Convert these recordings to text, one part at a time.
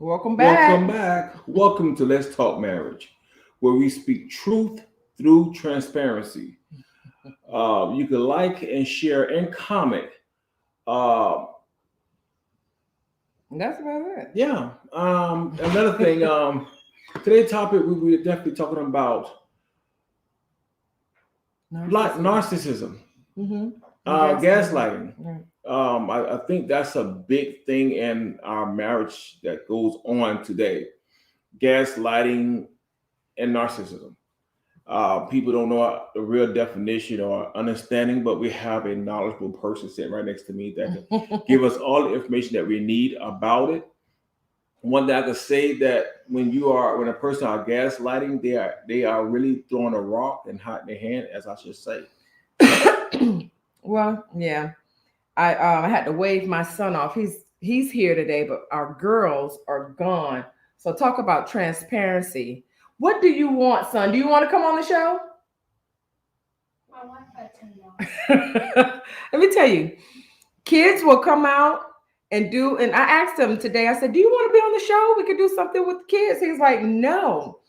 Welcome back. Welcome back. Welcome to Let's Talk Marriage, where we speak truth through transparency. You can like and share and comment. Uh, That's about it. yeah. Another thing. Today's topic we're definitely talking about narcissism, Mm-hmm. gaslighting. Right. I think that's a big thing in our marriage that goes on today. Gaslighting and narcissism. People don't know the real definition or understanding, but we have a knowledgeable person sitting right next to me that can give us all the information that we need about it. One that I could say that when a person are gaslighting, they are really throwing a rock and hiding their hand, as I should say. Well, yeah. I had to wave my son off. He's here today, but our girls are gone. So talk about transparency. What do you want, son? Do you want to come on the show? My Wi-Fi turned off. Let me tell you, kids will come out and I asked him today, I said, do you want to be on the show? We could do something with the kids. He's like, no,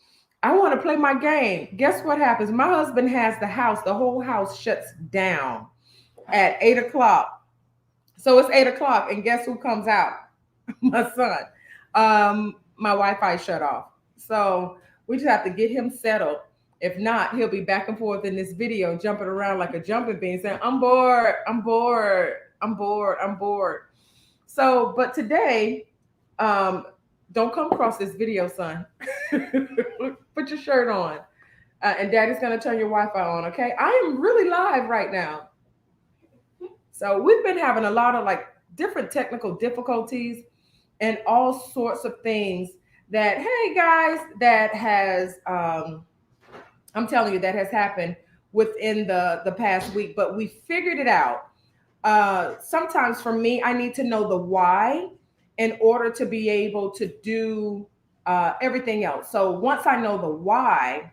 I want to play my game. Guess what happens? My husband has the whole house shuts down at 8 o'clock. So it's 8 o'clock, and guess who comes out? My son. My Wi-Fi shut off. So we just have to get him settled. If not, he'll be back and forth in this video, jumping around like a jumping bean, saying, I'm bored, I'm bored, I'm bored, I'm bored. So, but today, don't come across this video, son. Put your shirt on. And daddy's going to turn your Wi-Fi on, okay? I am really live right now. So we've been having a lot of like different technical difficulties and all sorts of things that, hey guys, that has, I'm telling you, that has happened within the past week, but we figured it out. Sometimes for me, I need to know the why in order to be able to do everything else. So once I know the why,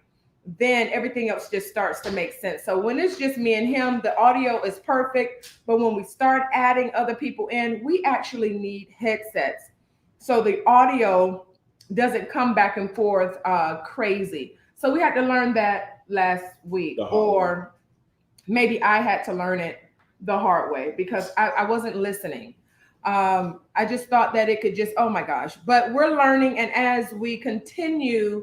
then everything else just starts to make sense. So when it's just me and him, the audio is perfect. But when we start adding other people in, we actually need headsets. So the audio doesn't come back and forth crazy. So we had to learn that last week, or maybe I had to learn it the hard way because I wasn't listening. I just thought that it could just, oh my gosh. But we're learning. And as we continue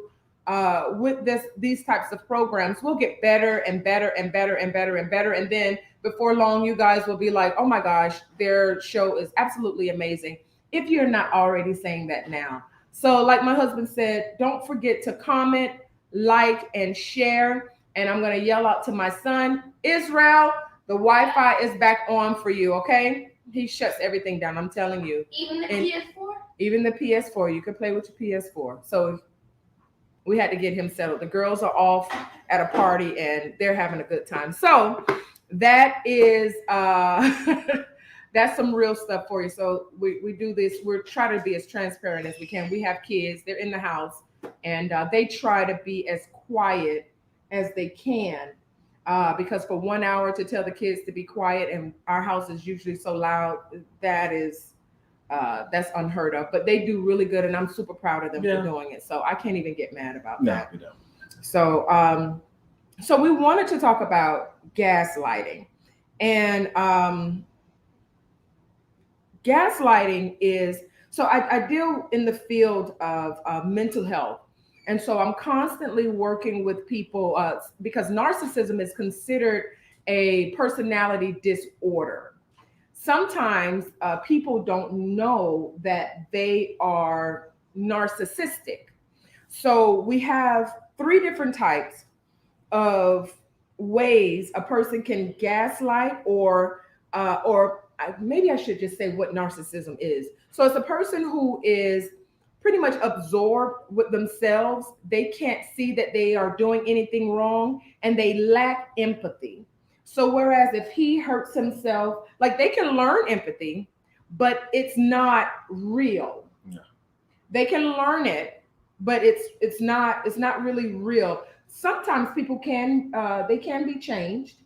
with these types of programs, we'll get better and better and better and better and better. And then before long, you guys will be like, oh my gosh, their show is absolutely amazing. If you're not already saying that now. So like my husband said, don't forget to comment, like, and share. And I'm going to yell out to my son, Israel, the Wi-Fi is back on for you, okay? He shuts everything down, I'm telling you. Even the PS4? Even the PS4. You can play with your PS4. So we had to get him settled. The girls are off at a party and they're having a good time. So that is that's some real stuff for you. So we do this. We're trying to be as transparent as we can. We have kids. They're in the house and they try to be as quiet as they can. Because for 1 hour to tell the kids to be quiet, and our house is usually so loud, that's unheard of. But they do really good, and I'm super proud of them for doing it. So I can't even get mad about that. No, we don't. So, so we wanted to talk about gaslighting, and gaslighting is so I deal in the field of mental health. And so I'm constantly working with people because narcissism is considered a personality disorder. Sometimes people don't know that they are narcissistic. So we have 3 different types of ways a person can gaslight, or maybe I should just say what narcissism is. So it's a person who is pretty much absorbed with themselves. They can't see that they are doing anything wrong, and they lack empathy. So whereas if he hurts himself, like they can learn empathy, but it's not real. No. They can learn it, but it's not really real. Sometimes people can they can be changed.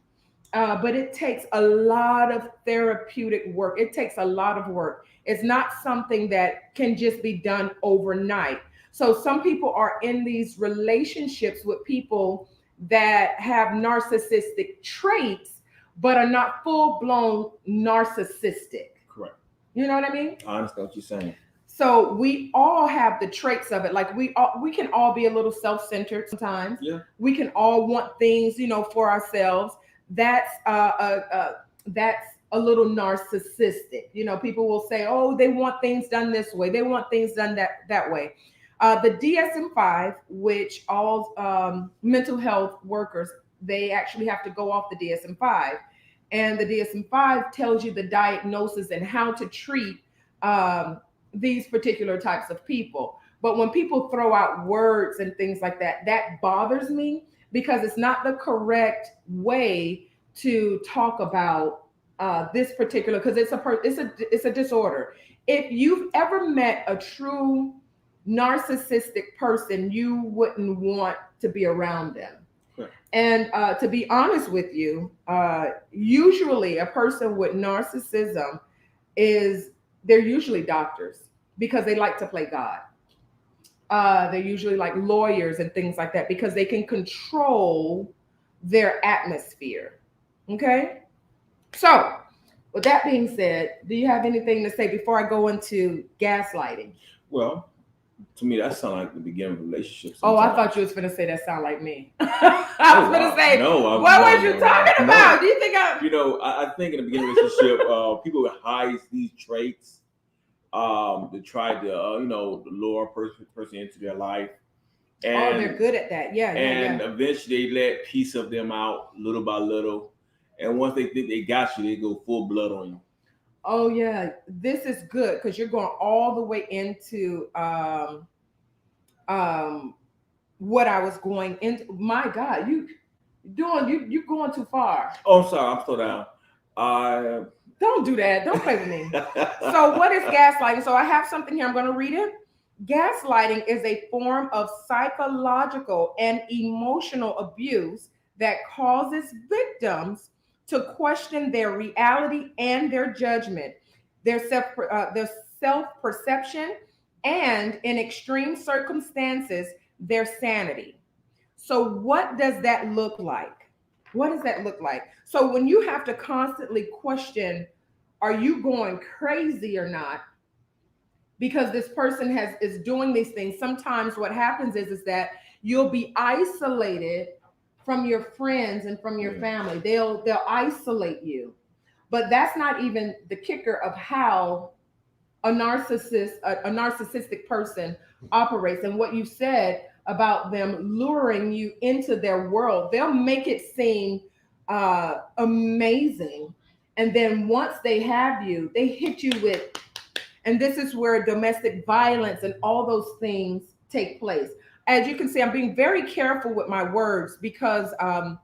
but it takes a lot of therapeutic work. It takes a lot of work. It's not something that can just be done overnight. So some people are in these relationships with people that have narcissistic traits, but are not full blown narcissistic. Correct. You know what I mean? I understand what you're saying. So we all have the traits of it. Like we can all be a little self-centered sometimes. Yeah. We can all want things, for ourselves. That's a little narcissistic. People will say, "Oh, they want things done this way. They want things done that way." The DSM-5, which all mental health workers, they actually have to go off the DSM-5, and the DSM-5 tells you the diagnosis and how to treat these particular types of people. But when people throw out words and things like that, that bothers me because it's not the correct way to talk about this particular, because it's a disorder. If you've ever met a true narcissistic person, you wouldn't want to be around them. Right. And to be honest with you, usually a person with narcissism they're usually doctors because they like to play God. They're usually like lawyers and things like that because they can control their atmosphere. Okay? So, with that being said, do you have anything to say before I go into gaslighting? Well, to me, that sounds like the beginning of relationships. Oh, I thought you was going to say that sound like me. I was going to say, no, what was you talking about? Do you think I think in the beginning of a relationship, people would hide these traits to try to, lure a person into their life. And, they're good at that. Yeah. Eventually they let piece of them out little by little. And once they think they got you, they go full blood on you. Oh yeah, this is good because you're going all the way into what I was going into. My God, you going too far. Oh, I'm sorry, I'm slow down. Don't do that. Don't play with me. So what is gaslighting? So I have something here. I'm going to read it. Gaslighting is a form of psychological and emotional abuse that causes victims to question their reality and their judgment, their self-perception, and in extreme circumstances, their sanity. So what does that look like? What does that look like? So when you have to constantly question, are you going crazy or not? Because this person is doing these things. Sometimes what happens is that you'll be isolated from your friends and from your family. They'll isolate you. But that's not even the kicker of how a narcissistic person operates. And what you said about them luring you into their world, they'll make it seem amazing. And then once they have you, they hit you with, and this is where domestic violence and all those things take place. As you can see, I'm being very careful with my words because I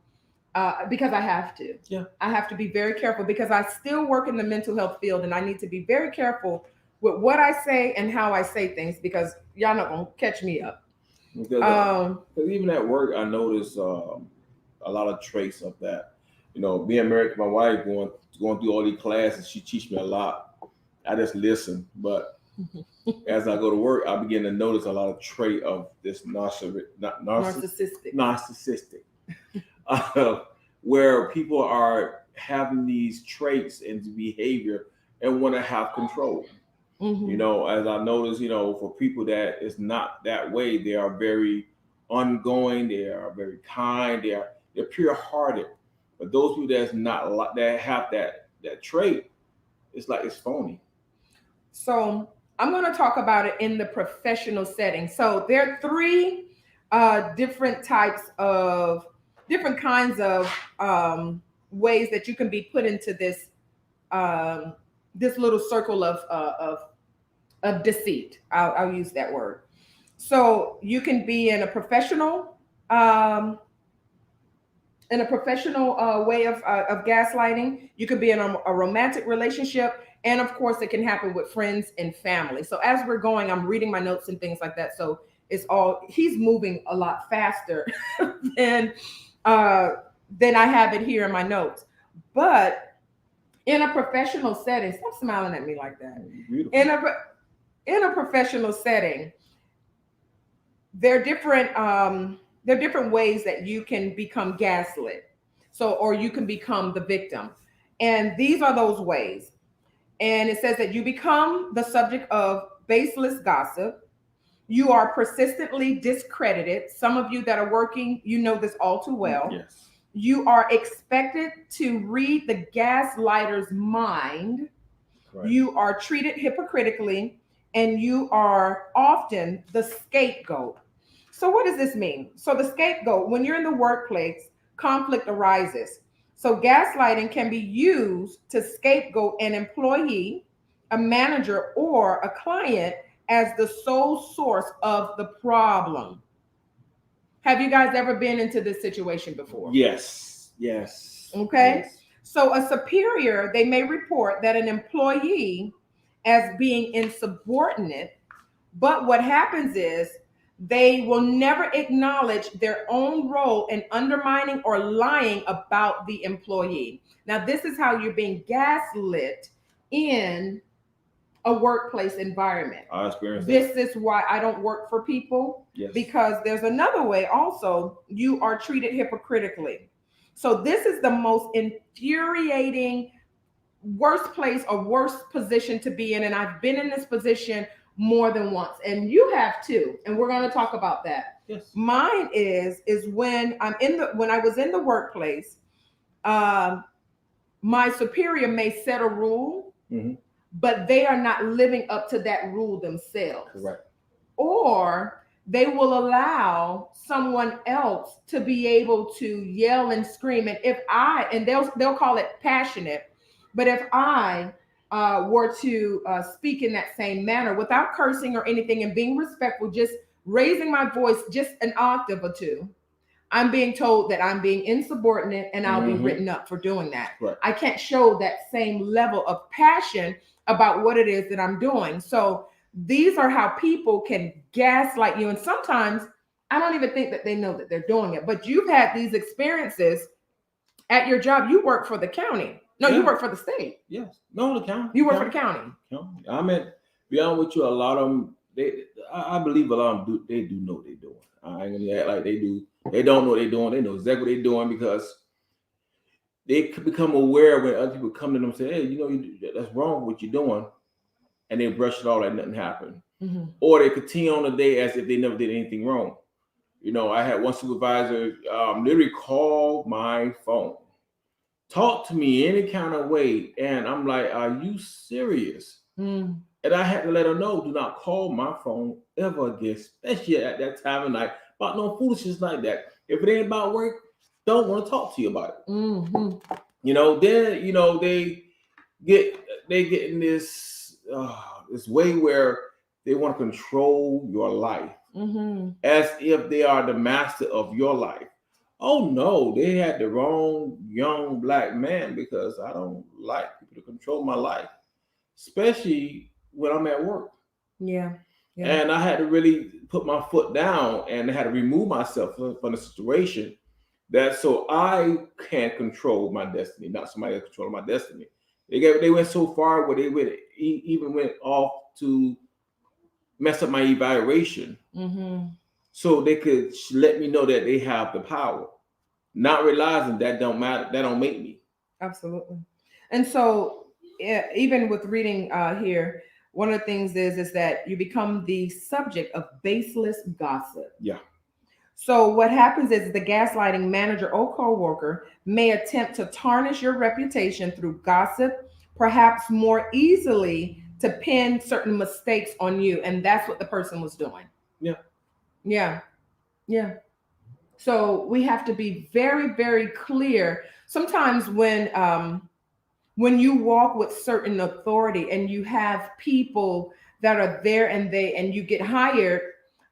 have to. Yeah. I have to be very careful because I still work in the mental health field, and I need to be very careful with what I say and how I say things because y'all not gonna catch me up. Because even at work, I notice a lot of traits of that. Being married to my wife, going through all these classes, she teach me a lot. I just listen, but as I go to work, I begin to notice a lot of trait of this narcissistic, where people are having these traits and behavior and want to have control. Mm-hmm. As I notice, for people that is not that way, they are very ongoing, they are very kind, they're pure-hearted. But those people that have that trait, it's phony. So I'm going to talk about it in the professional setting. So there are three different kinds of ways that you can be put into this this little circle of deceit. I'll use that word. So you can be in a professional way of gaslighting. You could be in a romantic relationship. And of course, it can happen with friends and family. So as we're going, I'm reading my notes and things like that. So he's moving a lot faster than I have it here in my notes. But in a professional setting, stop smiling at me like that. Beautiful. In a professional setting, there are different ways that you can become gaslit. So, or you can become the victim. And these are those ways. And it says that you become the subject of baseless gossip. You are persistently discredited. Some of you that are working, you know this all too well. Yes. You are expected to read the gaslighter's mind. Right. You are treated hypocritically, and you are often the scapegoat. So, what does this mean? So, the scapegoat, when you're in the workplace, conflict arises. So, gaslighting can be used to scapegoat an employee, a manager, or a client as the sole source of the problem. Have you guys ever been into this situation before? Yes. Yes. Okay. Yes. So a superior, they may report that an employee as being insubordinate, but what happens is they will never acknowledge their own role in undermining or lying about the employee. Now, this is how you're being gaslit in a workplace environment. I experienced that. This is why I don't work for people, Yes. because there's another way also. You are treated hypocritically. So this is the most infuriating, worst place or worst position to be in. And I've been in this position more than once, and you have too. And we're going to talk about that. Yes. Mine is when when I was in the workplace, my superior may set a rule, Mm-hmm. but they are not living up to that rule themselves. Correct. Or they will allow someone else to be able to yell and scream. And they'll call it passionate, but if I were to speak in that same manner without cursing or anything and being respectful, just raising my voice just an octave or two, I'm being told that I'm being insubordinate and I'll be written up for doing that. Right. I can't show that same level of passion about what it is that I'm doing. So these are how people can gaslight you. And sometimes I don't even think that they know that they're doing it, but you've had these experiences at your job. You work for the county. No, Yeah. You work for the state. Yes. No, the county. You work for the county. County. I mean, be honest with you, a lot of them, I believe a lot of them they do know what they're doing. I ain't gonna act like they do. They don't know what they're doing. They know exactly what they're doing because they could become aware when other people come to them and say, hey, that's wrong what you're doing. And they brush it off like nothing happened. Mm-hmm. Or they continue on the day as if they never did anything wrong. I had one supervisor literally call my phone, talk to me any kind of way. And I'm like, are you serious? Mm. And I had to let her know, do not call my phone ever again, especially at that time of night, about no foolishness like that. If it ain't about work, don't want to talk to you about it. Mm-hmm. Then they get in this way where they want to control your life, as if they are the master of your life. Oh no, they had the wrong young black man, because I don't like people to control my life, especially when I'm at work. Yeah. And I had to really put my foot down and I had to remove myself from the situation, that so I can control my destiny, not somebody else controlling my destiny. They went so far where they even went off to mess up my evaluation, so they could let me know that they have the power, not realizing that don't matter, that don't make me. Absolutely. And so even with reading here, one of the things is that you become the subject of baseless gossip. Yeah. So what happens is the gaslighting manager or coworker may attempt to tarnish your reputation through gossip, perhaps more easily to pin certain mistakes on you. And that's what the person was doing. Yeah. So we have to be very, very clear. Sometimes when you walk with certain authority and you have people that are there and you get hired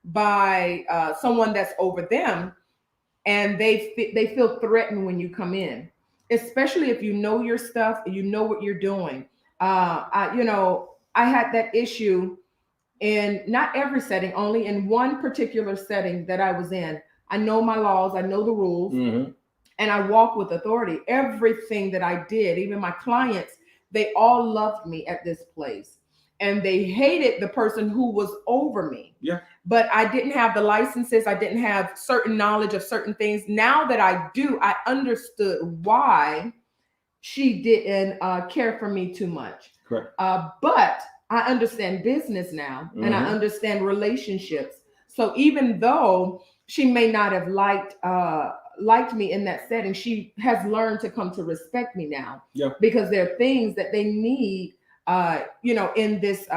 by someone that's over them, and they feel threatened when you come in, especially if you know your stuff, you know what you're doing. I had that issue in not every setting, only in one particular setting that I was in. I know my laws, I know the rules. and I walk with authority. Everything that I did, even my clients, they all loved me at this place. And they hated the person who was over me. Yeah. But I didn't have the licenses. I didn't have certain knowledge of certain things. Now that I do, I understood why she didn't care for me too much. Correct. But I understand business now, and I Mhm. understand relationships. So even though she may not have liked me in that setting, she has learned to come to respect me now. Yeah. Because there are things that they need, in this,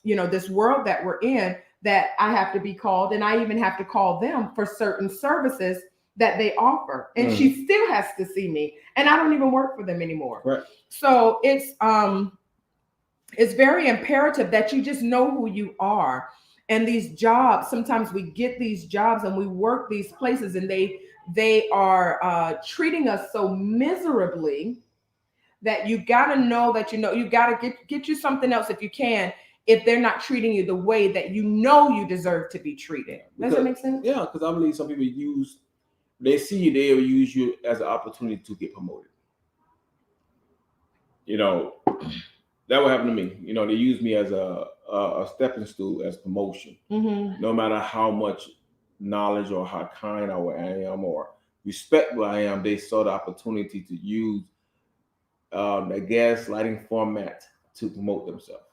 this world that we're in, that I have to be called, and I even have to call them for certain services that they offer. And she still has to see me, and I don't even work for them anymore. Right. So it's very imperative that you just know who you are. And these jobs, sometimes we get these jobs and we work these places, and they are treating us so miserably that you got to know that you got to get you something else if you can, if they're not treating you the way that you deserve to be treated. Does that make sense? Yeah, because I believe some people they see you, they will use you as an opportunity to get promoted. That would happen to me. They use me as a stepping stool, as promotion. Mm-hmm. No matter how much knowledge or how kind I am or respectful I am, they saw the opportunity to use the gaslighting format to promote themselves.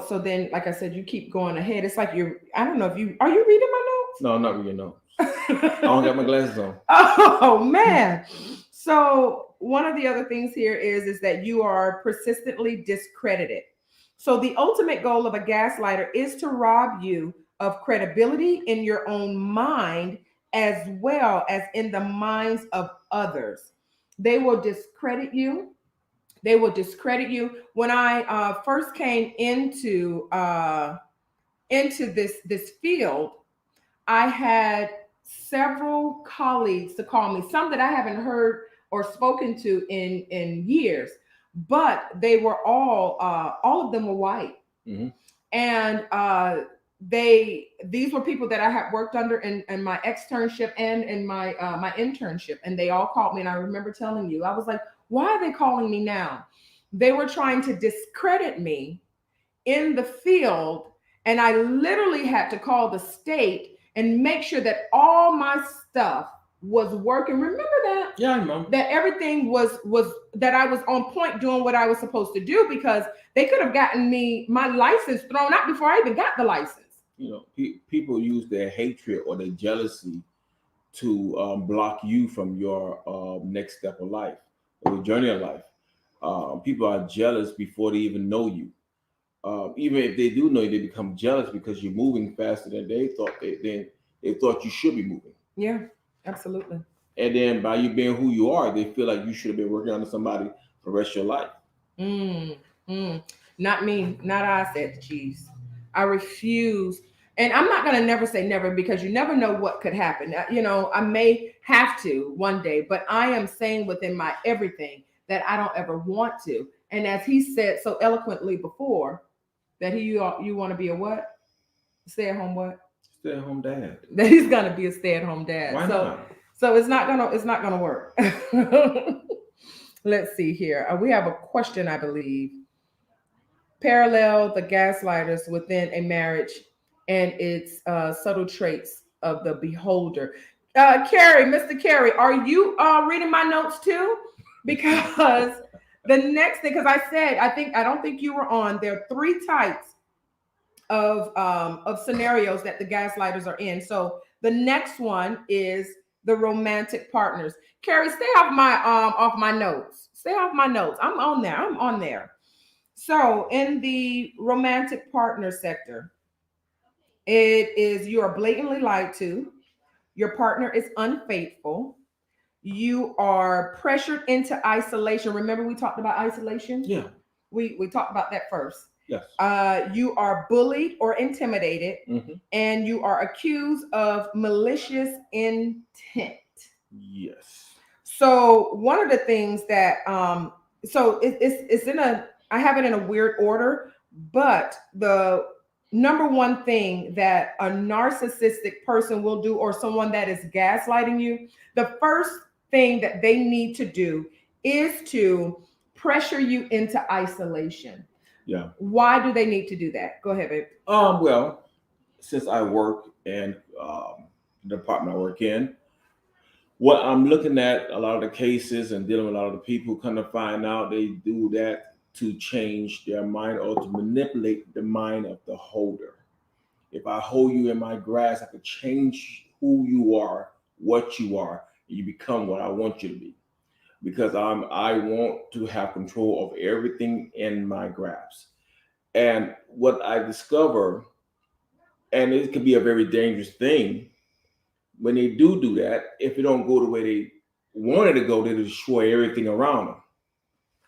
So then, like I said, you keep going ahead. It's like I don't know if are you reading my notes? No, I'm not reading notes. I don't got my glasses on. Oh man. So one of the other things here is that you are persistently discredited. So the ultimate goal of a gaslighter is to rob you of credibility in your own mind, as well as in the minds of others. They will discredit you. They will discredit you. When I first came into this field, I had several colleagues to call me, some that I haven't heard or spoken to in years, but they were all of them were white. Mm-hmm. And these were people that I had worked under in my externship and in my internship, and they all called me. And I remember telling you, I was like, why are they calling me now? They were trying to discredit me in the field, and I literally had to call the state and make sure that all my stuff was working. Remember that? Yeah, I know. That everything was that I was on point doing what I was supposed to do, because they could have gotten me my license thrown out before I even got the license. People use their hatred or their jealousy to block you from your next step of life or your journey of life. People are jealous before they even know you. Even if they do know you, they become jealous because you're moving faster than they thought. They thought you should be moving. Yeah, absolutely. And then by you being who you are, they feel like you should have been working under somebody for the rest of your life. Not me. Not I, said the cheese. I refuse. And I'm not going to never say never, because you never know what could happen. I may have to one day, but I am saying within my everything that I don't ever want to. And as he said so eloquently before, that you want to be a what? Stay-at-home what? Stay-at-home dad. That he's going to be a stay-at-home dad. Why not? So it's not gonna work. Let's see here. We have a question, I believe. Parallel the gaslighters within a marriage and its subtle traits of the beholder. Carrie, Mr. Carrie, are you reading my notes too? Because the next thing, because I don't think you were on. There are 3 types of scenarios that the gaslighters are in. So the next one is the romantic partners. Carrie, stay off my notes. Stay off my notes. I'm on there. So in the romantic partner sector, it is you are blatantly lied to. Your partner is unfaithful. You are pressured into isolation. Remember we talked about isolation? Yeah. We talked about that first. Yes. You are bullied or intimidated, mm-hmm. and you are accused of malicious intent. Yes. So one of the things that it's in I have it in a weird order, but number one thing that a narcissistic person will do, or someone that is gaslighting you, the first thing that they need to do is to pressure you into isolation. Yeah. Why do they need to do that? Go ahead, babe. Well, since I work in the department I work in, what I'm looking at a lot of the cases and dealing with a lot of the people come to find out they do that to change their mind or to manipulate the mind of the holder. If I hold you in my grasp, I could change who you are, what you are. You become what I want you to be. Because I want to have control of everything in my grasp. And what I discover, and it can be a very dangerous thing, when they do that, if it don't go the way they wanted to go, they destroy everything around them.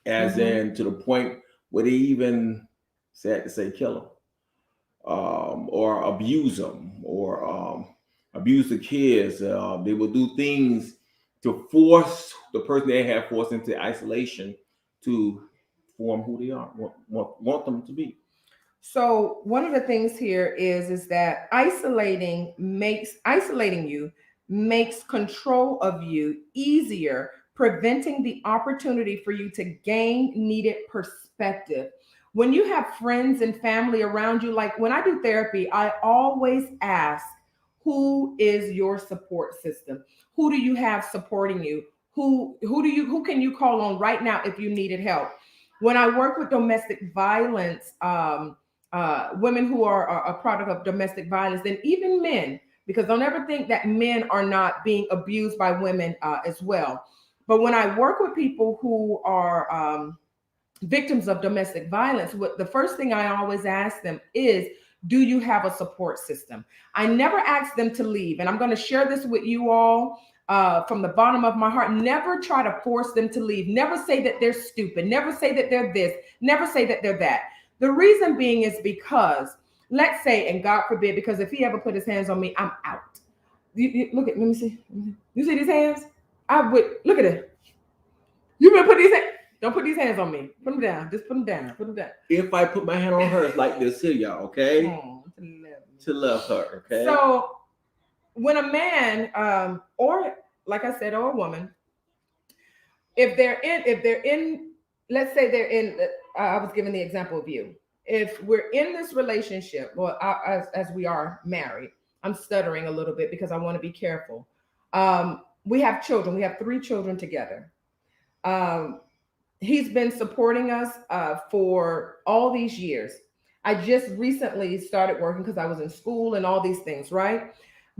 As in to the point where they even, sad to say, kill them. Or abuse them, or abuse the kids. They will do things to force the person they have forced into isolation to form who they are, want them to be. So one of the things here is that isolating you makes control of you easier, preventing the opportunity for you to gain needed perspective. When you have friends and family around you, like when I do therapy, I always ask, who is your support system? Who do you have supporting you? Who can you call on right now if you needed help? When I work with domestic violence, women who are a product of domestic violence, and even men, because don't ever think that men are not being abused by women as well. But when I work with people who are victims of domestic violence, what the first thing I always ask them is, do you have a support system? I never ask them to leave. And I'm going to share this with you all from the bottom of my heart. Never try to force them to leave. Never say that they're stupid. Never say that they're this. Never say that they're that. The reason being is because, let's say, and God forbid, because if he ever put his hands on me, I'm out. Look at, let me see. You see these hands? I would, look at it. You better put these hands. Don't put these hands on me. Put them down. Just put them down. Put them down. If I put my hand on her, it's like this here, y'all, okay? To love her, okay? So when a man, or like I said, or a woman, if they're in, let's say they're in, I was giving the example of you. If we're in this relationship, well, as we are married, I'm stuttering a little bit because I want to be careful. We have children. We have 3 children together. He's been supporting us for all these years. I just recently started working because I was in school and all these things, right?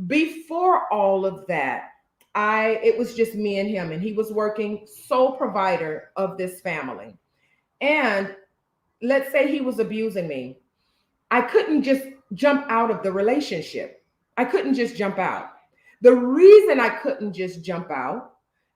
Before all of that, it was just me and him, and he was working, sole provider of this family. And let's say he was abusing me. I couldn't just jump out of the relationship. I couldn't just jump out. The reason I couldn't just jump out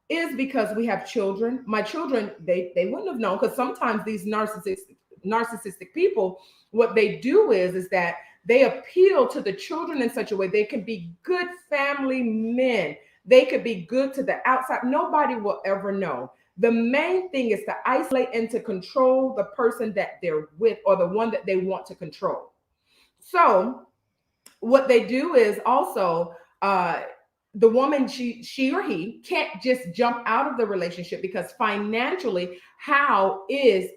is because we have children. My children, they wouldn't have known, because sometimes these narcissistic people, what they do is that they appeal to the children in such a way they can be good family men. They could be good to the outside. Nobody will ever know. The main thing is to isolate and to control the person that they're with, or the one that they want to control. So what they do is also, the woman, she or he can't just jump out of the relationship, because financially, how is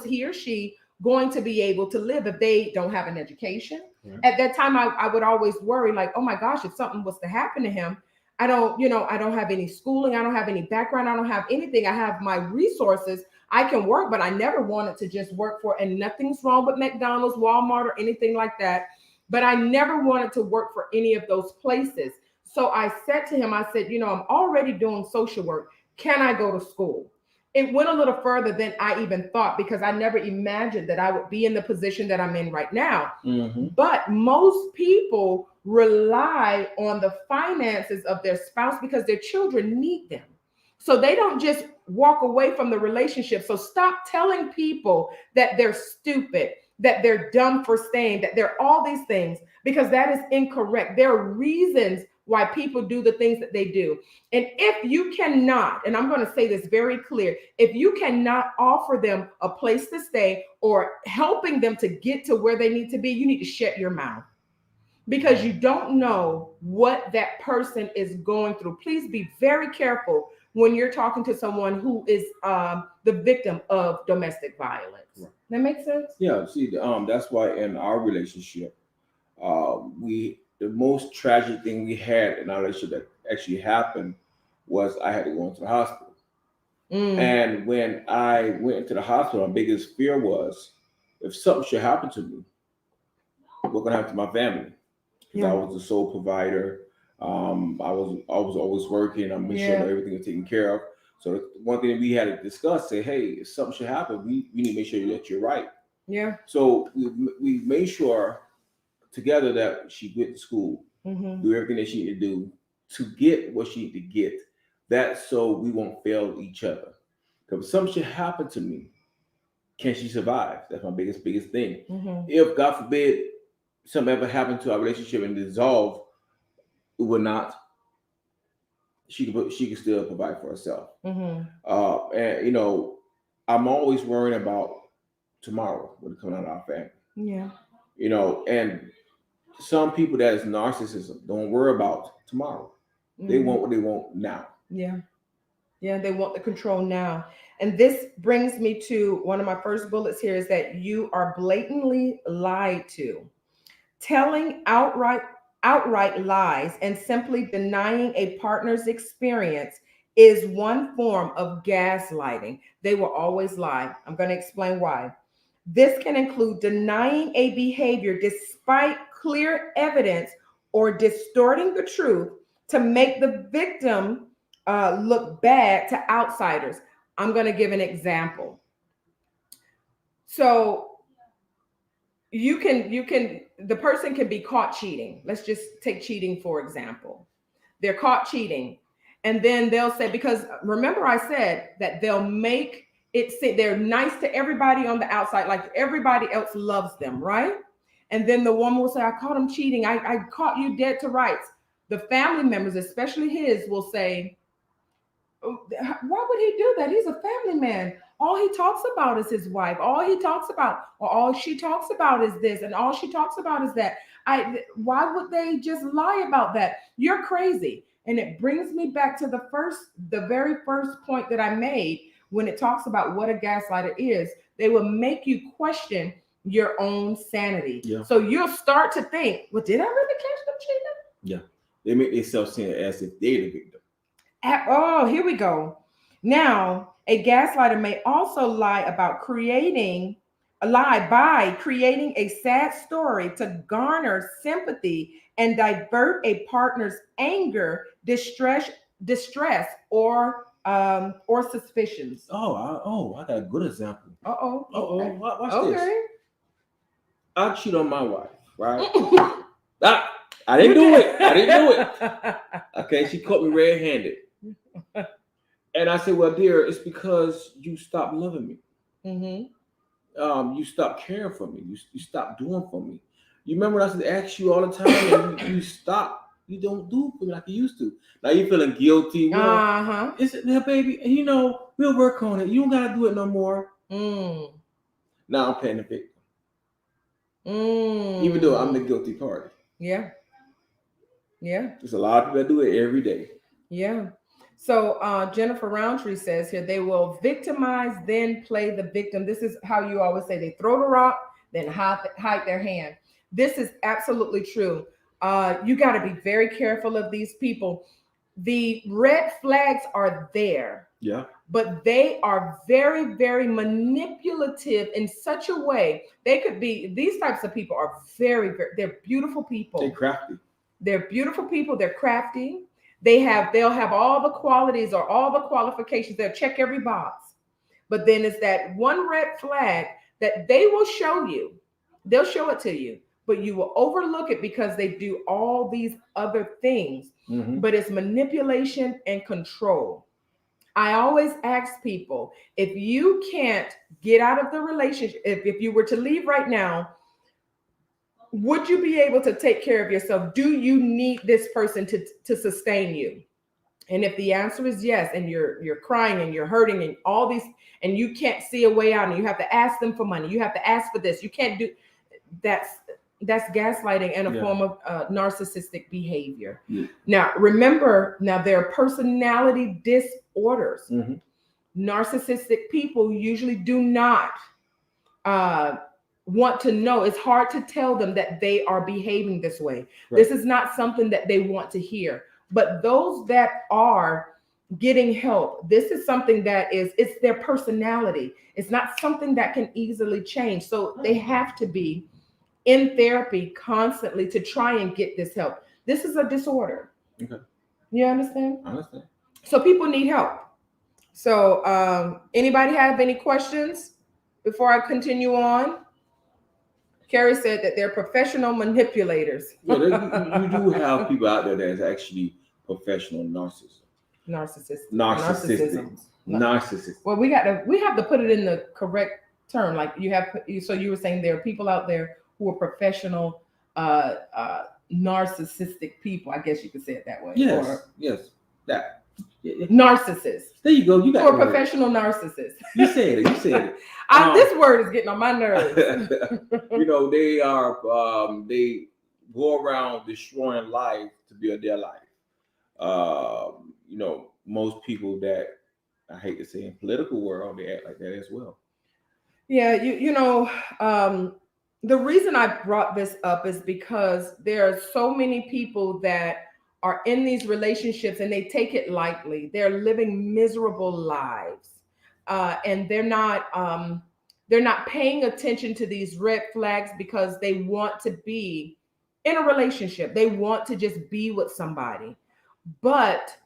he or she going to be able to live if they don't have an education? Right. At that time, I would always worry, like, oh my gosh, if something was to happen to him, I don't have any schooling, I don't have any background, I don't have anything. I have my resources, I can work, but I never wanted to just work for, and nothing's wrong with McDonald's, Walmart, or anything like that, but I never wanted to work for any of those places. So I said to him, I said, I'm already doing social work. Can I go to school? It went a little further than I even thought, because I never imagined that I would be in the position that I'm in right now. Mm-hmm. But most people rely on the finances of their spouse because their children need them. So they don't just walk away from the relationship. So stop telling people that they're stupid, that they're dumb for staying, that they're all these things, because that is incorrect. There are reasons why people do the things that they do. And if you cannot, and I'm going to say this very clear, if you cannot offer them a place to stay or helping them to get to where they need to be, you need to shut your mouth, because you don't know what that person is going through. Please be very careful when you're talking to someone who is the victim of domestic violence. Right. That makes sense? Yeah. See, that's why in our relationship, the most tragic thing we had in our relationship that actually happened was I had to go into the hospital. And when I went into the hospital, my biggest fear was if something should happen to me, what's gonna happen to my family? Because I was the sole provider. I was always working. I'm making sure that everything was taken care of. So one thing we had to discuss, say, hey, if something should happen, we need to make sure that you're right. Yeah. So we made sure together that she went to school, do everything that she needed to do to get what she needed to get. That's so we won't fail each other. Because if something should happen to me, can she survive? That's my biggest thing. If God forbid something ever happened to our relationship and dissolve, it would not. She could still provide for herself. And you know, I'm always worrying about tomorrow when it comes out of our family. Yeah. You know, and some people that is narcissism don't worry about tomorrow. They want what they want now. Yeah. Yeah, they want the control now. And this brings me to one of my first bullets here, is that you are blatantly lied to. Telling outright lies and simply denying a partner's experience is one form of gaslighting. They will always lie. I'm going to explain why. This can include denying a behavior despite clear evidence or distorting the truth to make the victim look bad to outsiders. I'm going to give an example. So the person can be caught cheating. Let's just take cheating for example. They're caught cheating, and then they'll say, because remember I said that they'll make it say they're nice to everybody on the outside, like everybody else loves them, right? And then the woman will say, I caught him cheating. I caught you dead to rights. The family members, especially his, will say, why would he do that? He's a family man. All he talks about is his wife. All he talks about, or all she talks about is this, and all she talks about is that. Why would they just lie about that? You're crazy. And it brings me back to the very first point that I made when it talks about what a gaslighter is. They will make you question your own sanity. Yeah. So you'll start to think, well, did I really catch them cheating? Yeah. They make themselves seem as if they're the victim. Oh, here we go. Now, a gaslighter may also lie by creating a sad story to garner sympathy and divert a partner's anger, distress, or suspicions. I got a good example. Okay. Watch this. I cheat on my wife, right? I didn't do it. Okay, she caught me red-handed. And I said, well, dear, it's because you stopped loving me. You stopped caring for me. You stopped doing for me. You remember I used to ask you all the time, and you stop. You don't do for me like you used to. Now you're feeling guilty. It's now, baby, and we'll work on it. You don't gotta do it no more. Now I'm paying the victim. Even though I'm the guilty party. Yeah. There's a lot of people that do it every day. Yeah. So Jennifer Roundtree says here, they will victimize, then play the victim. This is how you always say they throw the rock, then hide their hand. This is absolutely true. You got to be very careful of these people. The red flags are there. Yeah. But they are very, very manipulative in such a way. These types of people are they're beautiful people. They're crafty. They're beautiful people. They're crafty. They'll have all the qualities or all the qualifications. They'll check every box. But then it's that one red flag that they will show you. They'll show it to you, but you will overlook it because they do all these other things. But it's manipulation and control. I always ask people, if you can't get out of the relationship, if you were to leave right now, would you be able to take care of yourself? Do you need this person to sustain you? And if the answer is yes, and you're crying and you're hurting and all these, and you can't see a way out, and you have to ask them for money, you have to ask for this, you can't do that's gaslighting and a form of narcissistic behavior. Now remember, there are personality disorders. Narcissistic people usually do not want to know. It's hard to tell them that they are behaving this way. This is not something that they want to hear. But those that are getting help, this is something that it's their personality. It's not something that can easily change. So they have to be in therapy constantly to try and get this help. This is a disorder. Okay. You understand? I understand. So people need help. So anybody have any questions before I continue on? Carrie said that they're professional manipulators. Yeah, you do have people out there that's actually professional narcissists. Narcissism. Narcissistic. Well, we have to put it in the correct term. Like so you were saying there are people out there who are professional narcissistic people. I guess you could say it that way. Yes. Yes. That. Narcissists. There you go. You got or professional narcissists. You said it. This word is getting on my nerves. They are. They go around destroying life to build their life. Most people that I hate to say in political world, they act like that as well. Yeah, the reason I brought this up is because there are so many people that are in these relationships and they take it lightly. They're living miserable lives, and they're not paying attention to these red flags because they want to be in a relationship. They want to just be with somebody, but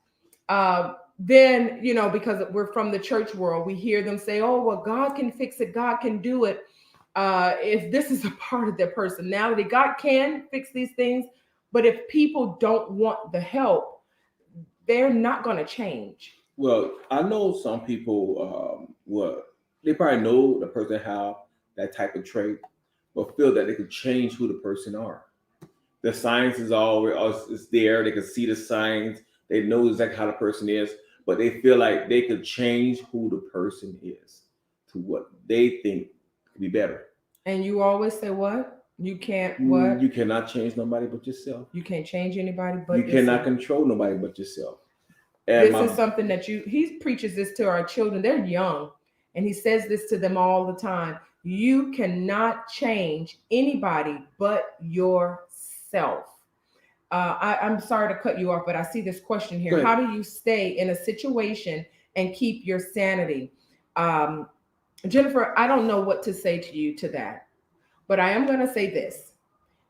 then because we're from the church world, we hear them say, "Oh, well, God can fix it. God can do it." If this is a part of their personality, God can fix these things. But if people don't want the help, they're not going to change. Well, I know some people, they probably know the person have that type of trait, but feel that they could change who the person are. The science is always there. They can see the signs. They know exactly how the person is, but they feel like they could change who the person is to what they think could be better. And you always say what? You can't what? You cannot change nobody but yourself. You can't change anybody but you cannot control nobody but yourself. And this is something that he preaches this to our children. They're young, and he says this to them all the time. You cannot change anybody but yourself. I'm sorry to cut you off, but I see this question here. How do you stay in a situation and keep your sanity? Jennifer, I don't know what to say to you to that. But I am going to say this.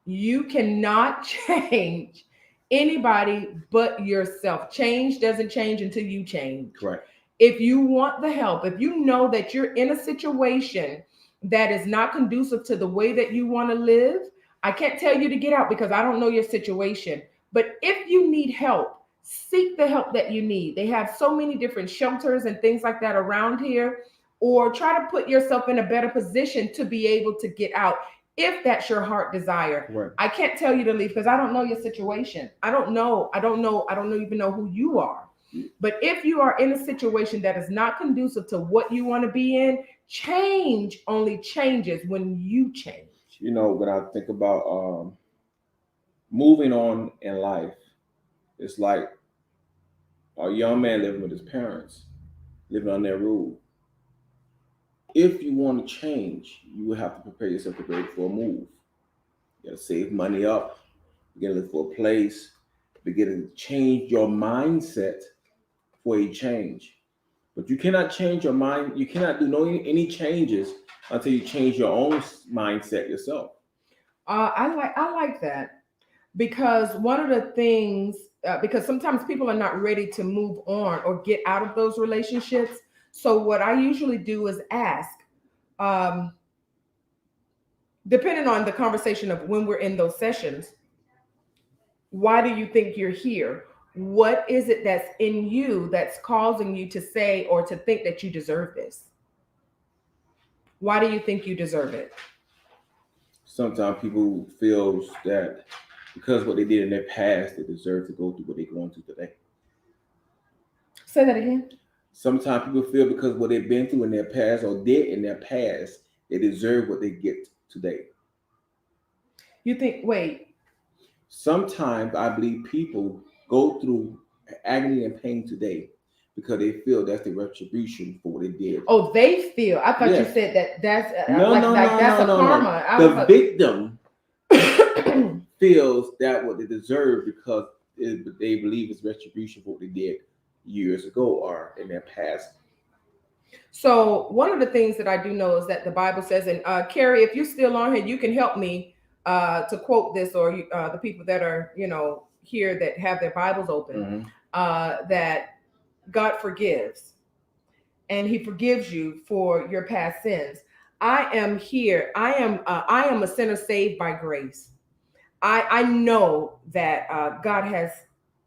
You cannot change anybody but yourself. Change doesn't change until you change. Correct. If you want the help, if you know that you're in a situation that is not conducive to the way that you want to live, I can't tell you to get out because I don't know your situation. But if you need help, seek the help that you need. They have so many different shelters and things like that around here. Or try to put yourself in a better position to be able to get out if that's your heart desire. Right. I can't tell you to leave because I don't know your situation. I don't even know who you are. But if you are in a situation that is not conducive to what you want to be in, change only changes when you change. When I think about moving on in life, it's like a young man living with his parents, living on their rule. If you want to change, you will have to prepare yourself to be ready for a move. You got to save money up. You got to look for a place. You got to change your mindset for a change. But you cannot change your mind. You cannot do any changes until you change your own mindset yourself. I like that because one of the things, because sometimes people are not ready to move on or get out of those relationships. So what I usually do is ask, depending on the conversation of when we're in those sessions, why do you think you're here? What is it that's in you that's causing you to say or to think that you deserve this? Why do you think you deserve it? Sometimes people feels that because what they did in their past, they deserve to go through what they're going through today. Say that again. Sometimes people feel because what they've been through in their past or did in their past, they deserve what they get today. You think, wait, Sometimes I believe people go through agony and pain today because they feel that's the retribution for what they did. oh, they feel. I thought you Yes. said that's No, like no, like no, that's no, a no, karma. no. I The was victim like, feels that what they deserve because they believe it's retribution for what they did years ago or in their past. so one of the things that I do know is that the Bible says, and Carrie, if you're still on here, you can help me to quote this, or the people that are here that have their Bibles open, Mhm. that God forgives, and He forgives you for your past sins. I am here. I am a sinner saved by grace. I know that God has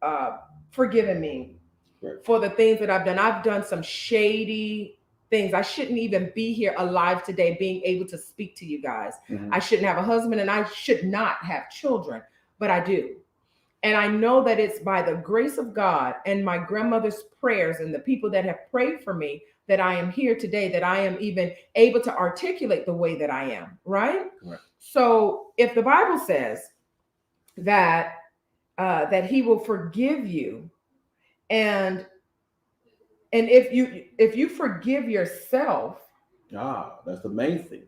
uh, forgiven me Right. for the things that I've done. I've done some shady things. I shouldn't even be here alive today, being able to speak to you guys. Mhm. I shouldn't have a husband and I should not have children, but I do. And I know that it's by the grace of God and my grandmother's prayers and the people that have prayed for me that I am here today, that I am even able to articulate the way that I am, right? Right. So if the Bible says that that He will forgive you, and if you forgive yourself, That's the main thing.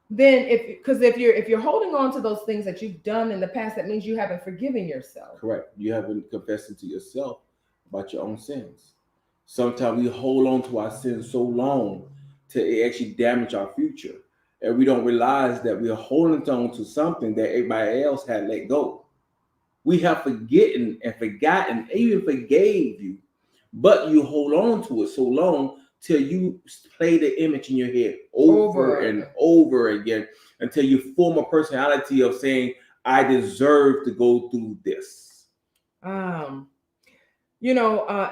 then if you're holding on to those things that you've done in the past, that means you haven't forgiven yourself. Correct. You haven't confessed to yourself about your own sins. Sometimes we hold on to our sins so long till it actually damage our future. And we don't realize that we're holding on to something that everybody else had let go. We have forgotten, even forgave you, but you hold on to it so long till you play the image in your head over and over again until you form a personality of saying, I deserve to go through this.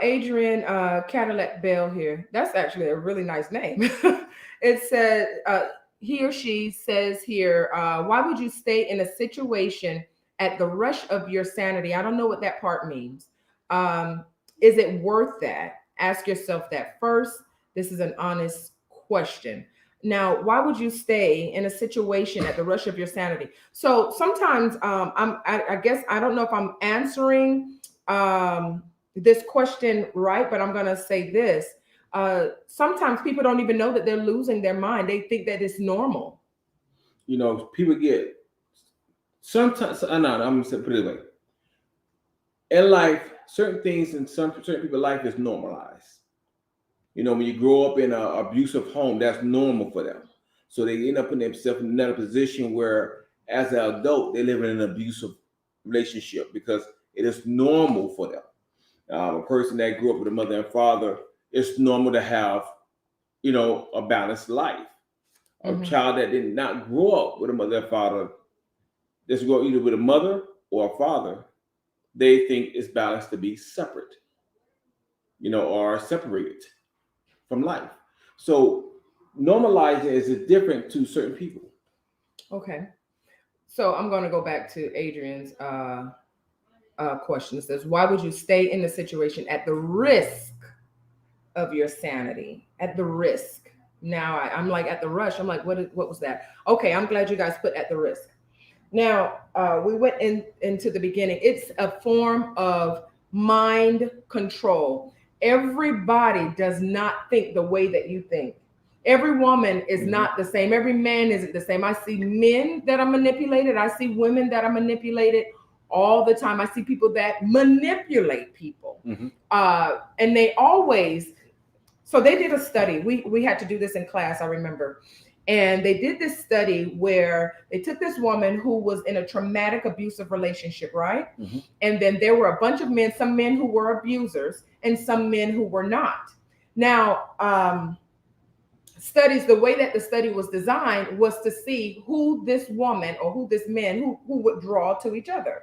Adrian Cadillac Bell here. That's actually a really nice name. It said he or she says here, why would you stay in a situation at the rush of your sanity? I don't know what that part means. Is it worth that? Ask yourself that first. This is an honest question. Now, why would you stay in a situation at the rush of your sanity? So sometimes I guess I don't know if I'm answering this question right, but I'm going to say this. Sometimes people don't even know that they're losing their mind. They think that it's normal. People get sometimes. I'm going to put it this way. In life, certain things in certain people's life is normalized. When you grow up in an abusive home, that's normal for them. So they end up in themselves in another position where, as an adult, they live in an abusive relationship because it is normal for them. A person that grew up with a mother and father, it's normal to have, a balanced life. A child that did not grow up with a mother and father, just grow up either with a mother or a father, they think it's balanced to be separate, or separated from life. So normalizing is different to certain people. Okay. So I'm going to go back to Adrian's question. It says, why would you stay in the situation at the risk of your sanity? At the risk. Now I'm like at the rush. I'm like, what was that? Okay, I'm glad you guys put at the risk. Now we went into the beginning. It's a form of mind control. Everybody does not think the way that you think. Every woman is not the same. Every man isn't the same. I see men that are manipulated. I see women that are manipulated all the time. I see people that manipulate people. And they always, so they did a study. We had to do this in class, I remember. And they did this study where they took this woman who was in a traumatic abusive relationship, right? And then there were a bunch of men, some men who were abusers and some men who were not. Now, studies, the way that the study was designed was to see who this woman or who this man, who would draw to each other.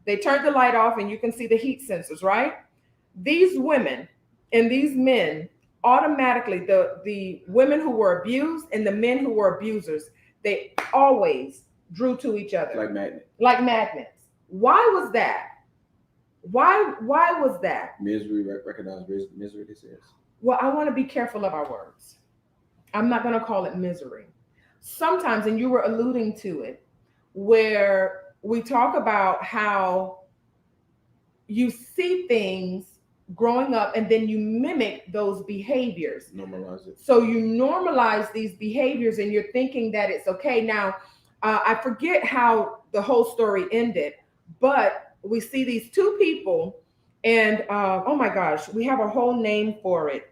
They turned the light off and you can see the heat sensors, right? These women and these men, automatically, the women who were abused and the men who were abusers, they always drew to each other Like magnet. like magnets. Why was that? Why was that? Misery, recognize misery, this is. Well, I want to be careful of our words. I'm not going to call it misery. Sometimes, and you were alluding to it, where we talk about how you see things growing up and then you mimic those behaviors. Normalize it. So you normalize these behaviors and you're thinking that it's okay. Now, I forget how the whole story ended, but we see these two people, and oh my gosh, we have a whole name for it.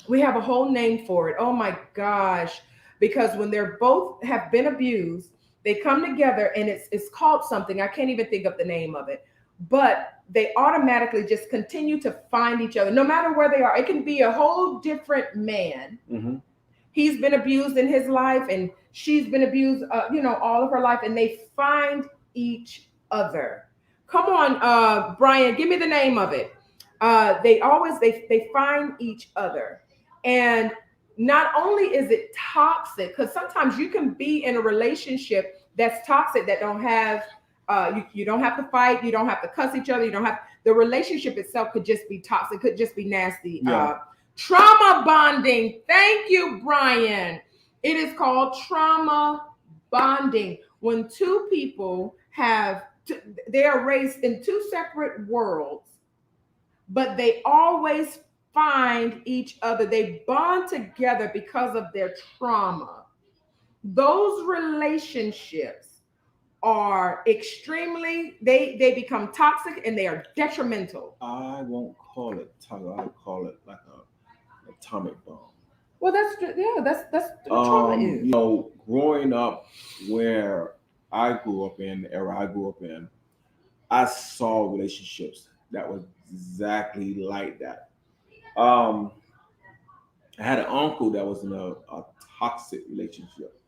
We have a whole name for it. Oh my gosh. Because when they're both have been abused, they come together and it's called something. I can't even think of the name of it. But they automatically just continue to find each other no matter where they are. It can be a whole different man. Mm-hmm. He's been abused in his life and she's been abused, all of her life, and they find each other. Come on, Brian, give me the name of it. They find each other. And not only is it toxic, because sometimes you can be in a relationship that's toxic, that don't have, you don't have to fight, you don't have to cuss each other, the relationship itself could just be toxic, could just be nasty. Yeah. Trauma bonding. Thank you, Brian. It is called trauma bonding. When two people they are raised in two separate worlds, but they always find each other. They bond together because of their trauma. Those relationships are extremely, they become toxic and they are detrimental. I won't call it toxic. I call it like an atomic bomb. Well, that's what trauma is. Growing up where I grew up in, the era I grew up in, I saw relationships that was exactly like that. I had an uncle that was in a toxic relationship.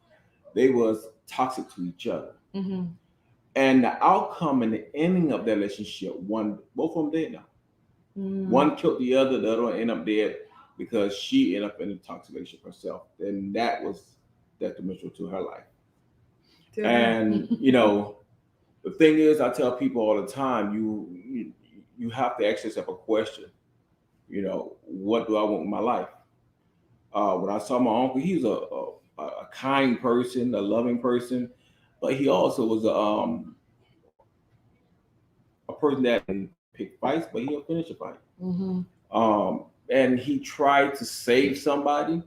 They was toxic to each other. Mm-hmm. And the outcome and the ending of that relationship, both of them dead now. Mm. One killed the other one ended up dead because she ended up in a toxic relationship herself. And that was detrimental to her life. And the thing is, I tell people all the time, you have to ask yourself a question. What do I want in my life? When I saw my uncle, he was a kind person, a loving person, but he also was a person that didn't pick fights, but he'll finish a fight. Mm-hmm. And he tried to save somebody,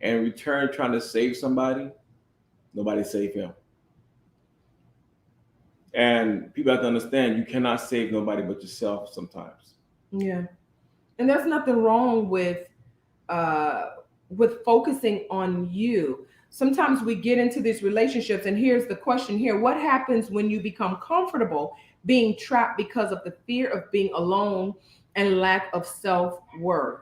and in return, trying to save somebody, nobody saved him. And people have to understand, you cannot save nobody but yourself sometimes. Yeah, and there's nothing wrong with focusing on you. Sometimes we get into these relationships, and here's the question here: what happens when you become comfortable being trapped because of the fear of being alone and lack of self-worth?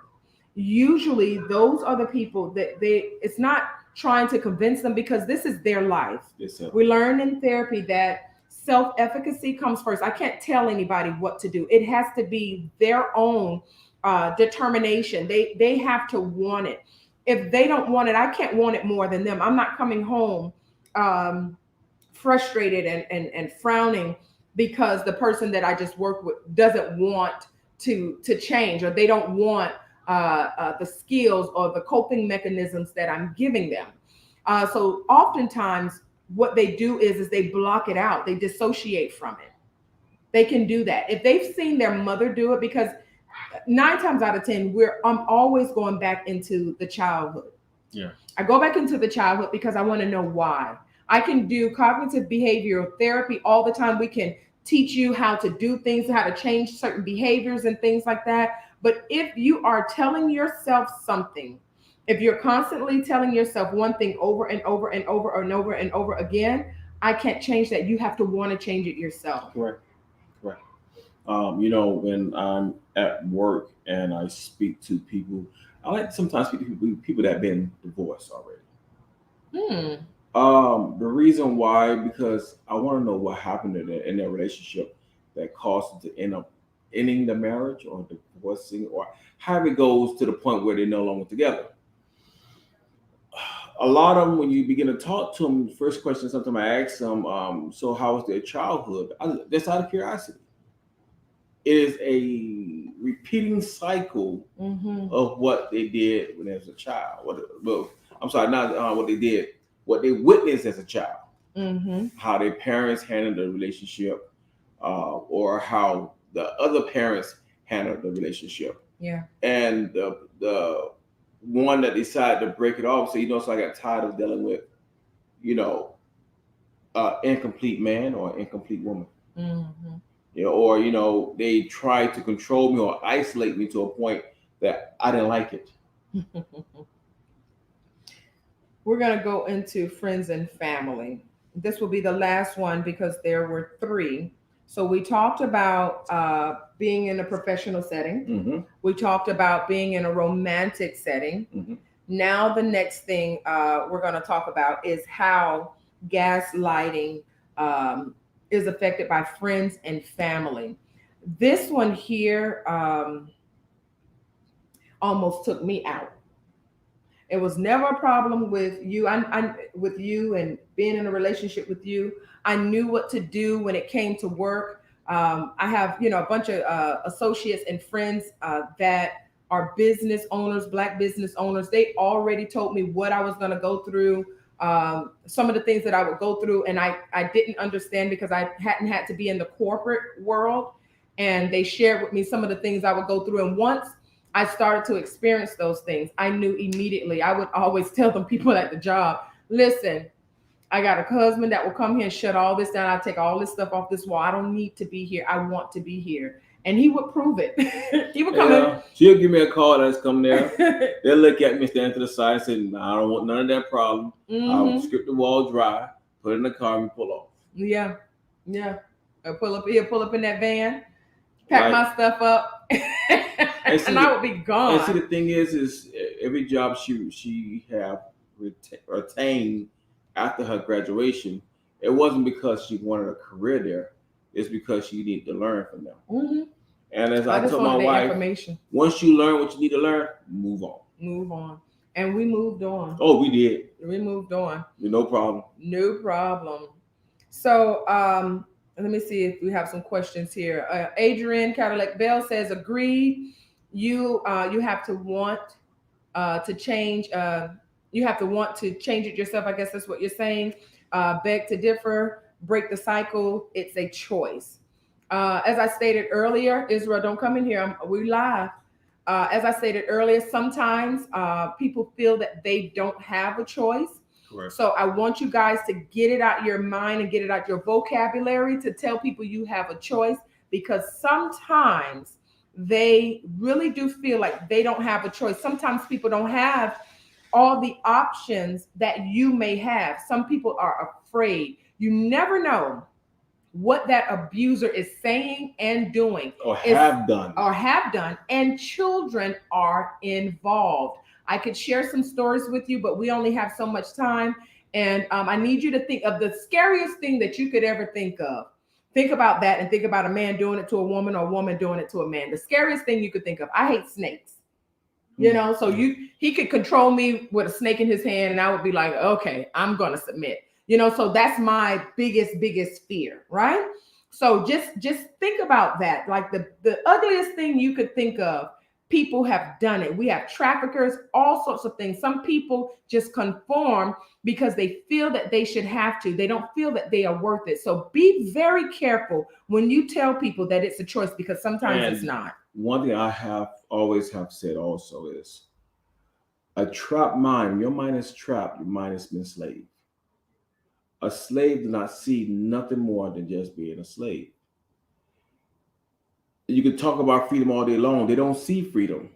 Usually those are the people that it's not trying to convince them, because this is their life. Yes, sir. We learn in therapy that self-efficacy comes first. I can't tell anybody what to do. It has to be their own determination. They have to want it. If they don't want it, I can't want it more than them. I'm not coming home frustrated and frowning because the person that I just worked with doesn't want to change, or they don't want the skills or the coping mechanisms that I'm giving them. So oftentimes what they do is they block it out. They dissociate from it. They can do that. If they've seen their mother do it, because 9 times out of 10, I'm always going back into the childhood. Yeah. I go back into the childhood because I want to know why. I can do cognitive behavioral therapy all the time. We can teach you how to do things, how to change certain behaviors and things like that. But if you are telling yourself something, if you're constantly telling yourself one thing over and over and over and over and over again, I can't change that. You have to want to change it yourself. Correct. When I'm at work and I speak to people, I like to sometimes speak to people that have been divorced already. The reason why, because I want to know what happened in their relationship that caused them to end up ending the marriage or divorcing, or how it goes to the point where they're no longer together. a lot of them, when you begin to talk to them, the first question sometimes I ask them, so how was their childhood? That's out of curiosity. It is a repeating cycle of what they did when they was a child. I'm sorry, not what they did, what they witnessed as a child. How their parents handled the relationship, or how the other parents handled the relationship. Yeah. And the one that decided to break it off, so so I got tired of dealing with, incomplete man or incomplete woman. Or they tried to control me or isolate me to a point that I didn't like it. We're going to go into friends and family. This will be the last one because there were 3. So we talked about being in a professional setting. We talked about being in a romantic setting. Now the next thing we're going to talk about is how gaslighting is affected by friends and family. This one here almost took me out. It was never a problem with you. With you and being in a relationship with you. I knew what to do when it came to work. I have, a bunch of associates and friends that are business owners, Black business owners. They already told me what I was going to go through, some of the things that I would go through. And I didn't understand because I hadn't had to be in the corporate world. And they shared with me some of the things I would go through. And once I started to experience those things, I knew immediately. I would always tell them, people at the job, listen, I got a husband that will come here and shut all this down. I'll take all this stuff off this wall. I don't need to be here. I want to be here. And he would prove it. He would come in. She'll give me a call that's come there. They'll look at me, stand to the side, and say, I don't want none of that problem. I'll strip the wall dry, put it in the car, and pull off. Yeah. I'll pull up in that van, pack my stuff up, and I would be gone. And see, the thing is every job she have retained after her graduation, it wasn't because she wanted a career there. It's because she needed to learn from them. And as I told my wife, once you learn what you need to learn, move on. And we moved on. Oh, we did. We moved on. No problem. No problem. So let me see if we have some questions here. Adrian Cadillac Bell says, agreed. You have to want to change. You have to want to change it yourself. I guess that's what you're saying. Beg to differ. Break the cycle. It's a choice. As I stated earlier, Israel, don't come in here. We live. As I stated earlier, sometimes people feel that they don't have a choice. Correct. So I want you guys to get it out your mind and get it out your vocabulary to tell people you have a choice, because sometimes they really do feel like they don't have a choice. Sometimes people don't have all the options that you may have. Some people are afraid. You never know what that abuser is saying and doing, or have done, and children are involved. I could share some stories with you, but we only have so much time. And I need you to think of the scariest thing that you could ever think of. Think about that, and think about a man doing it to a woman, or a woman doing it to a man. The scariest thing you could think of. I hate snakes. So he could control me with a snake in his hand, and I would be like, okay, I'm gonna submit. So that's my biggest fear, right? So just think about that. Like the ugliest thing you could think of, people have done it. We have traffickers, all sorts of things. Some people just conform because they feel that they should have to. They don't feel that they are worth it. So be very careful when you tell people that it's a choice, because sometimes it's not. One thing I always have said also is, a trapped mind, your mind is trapped, your mind has been enslaved. A slave does not see nothing more than just being a slave. You can talk about freedom all day long. They don't see freedom.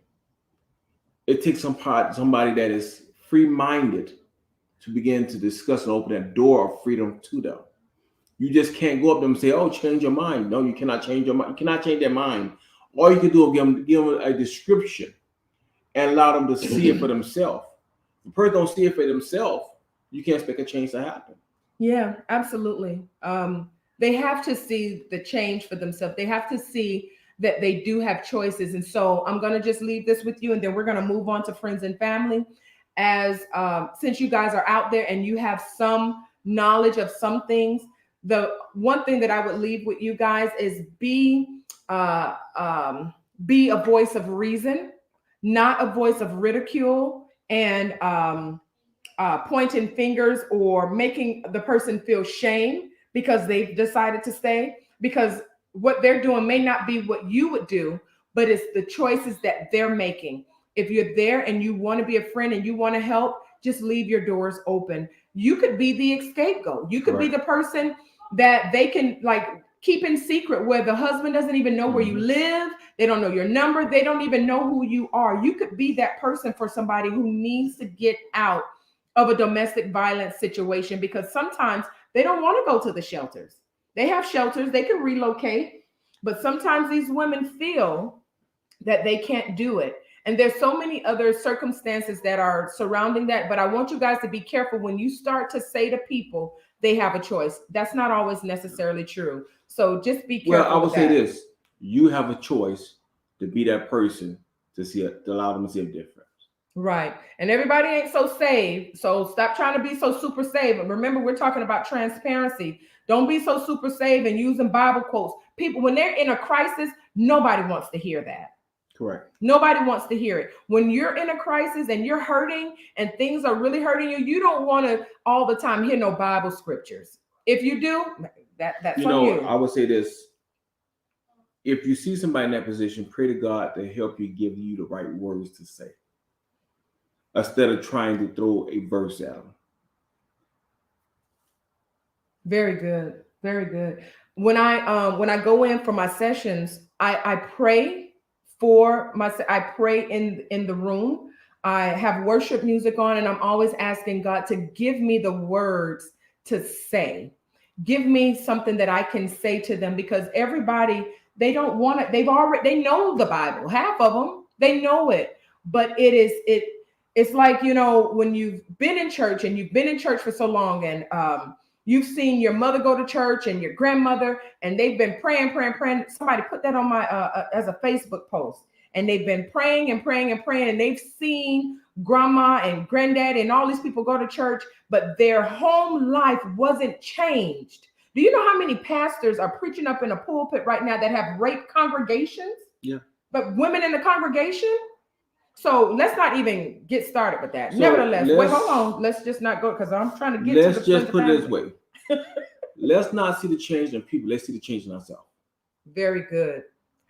It takes somebody that is free-minded to begin to discuss and open that door of freedom to them. You just can't go up to them and say, oh, change your mind. No, you cannot change your mind. You cannot change their mind. All you can do is give them a description and allow them to see it for themselves. If the person don't see it for themselves, you can't expect a change to happen. Yeah, absolutely. They have to see the change for themselves. They have to see that they do have choices. And so I'm going to just leave this with you, and then we're going to move on to friends and family. as since you guys are out there and you have some knowledge of some things, the one thing that I would leave with you guys is uh, um, be a voice of reason, not a voice of ridicule and pointing fingers or making the person feel shame because they've decided to stay. Because what they're doing may not be what you would do, but it's the choices that they're making. If you're there and you want to be a friend and you want to help, just leave your doors open. You could be the scapegoat. You could be Correct. the person that they can like keep in secret, where the husband doesn't even know where you live. They don't know your number. They don't even know who you are. You could be that person for somebody who needs to get out of a domestic violence situation, because sometimes they don't want to go to the shelters. They have shelters, they can relocate, but sometimes these women feel that they can't do it. And there's so many other circumstances that are surrounding that. But I want you guys to be careful when you start to say to people they have a choice. That's not always necessarily true. So just be careful. Well, I would with say that. this: you have a choice to be that person to allow them to see a difference. Right. And everybody ain't so saved. So stop trying to be so super saved. And remember, we're talking about transparency. Don't be so super saved and using Bible quotes. People, when they're in a crisis, nobody wants to hear that. Correct. Nobody wants to hear it. When you're in a crisis and you're hurting and things are really hurting you, you don't want to all the time hear no Bible scriptures. If you do, that's You on know, you. I would say this: if you see somebody in that position, pray to God to help you, give you the right words to say, instead of trying to throw a verse at them. Very good. Very good. When I go in for my sessions, I pray I pray in the room. I have worship music on and I'm always asking God to give me the words to say. Give me something that I can say to them, because everybody, they don't want it. They know the Bible. Half of them, they know it. But it's like, when you've been in church and you've been in church for so long, and you've seen your mother go to church and your grandmother, and they've been praying, praying, praying. Somebody put that on my as a Facebook post, and they've been praying and praying and praying, and they've seen grandma and granddad and all these people go to church, but their home life wasn't changed. Do you know how many pastors are preaching up in a pulpit right now that have rape congregations? Yeah. But women in the congregation? So let's not even get started with that. So Nevertheless, wait, let's- hold on. Let's just not go, because I'm trying to get to Let's the just friends put and it this family. way: let's not see the change in people. Let's see the change in ourselves. Very good.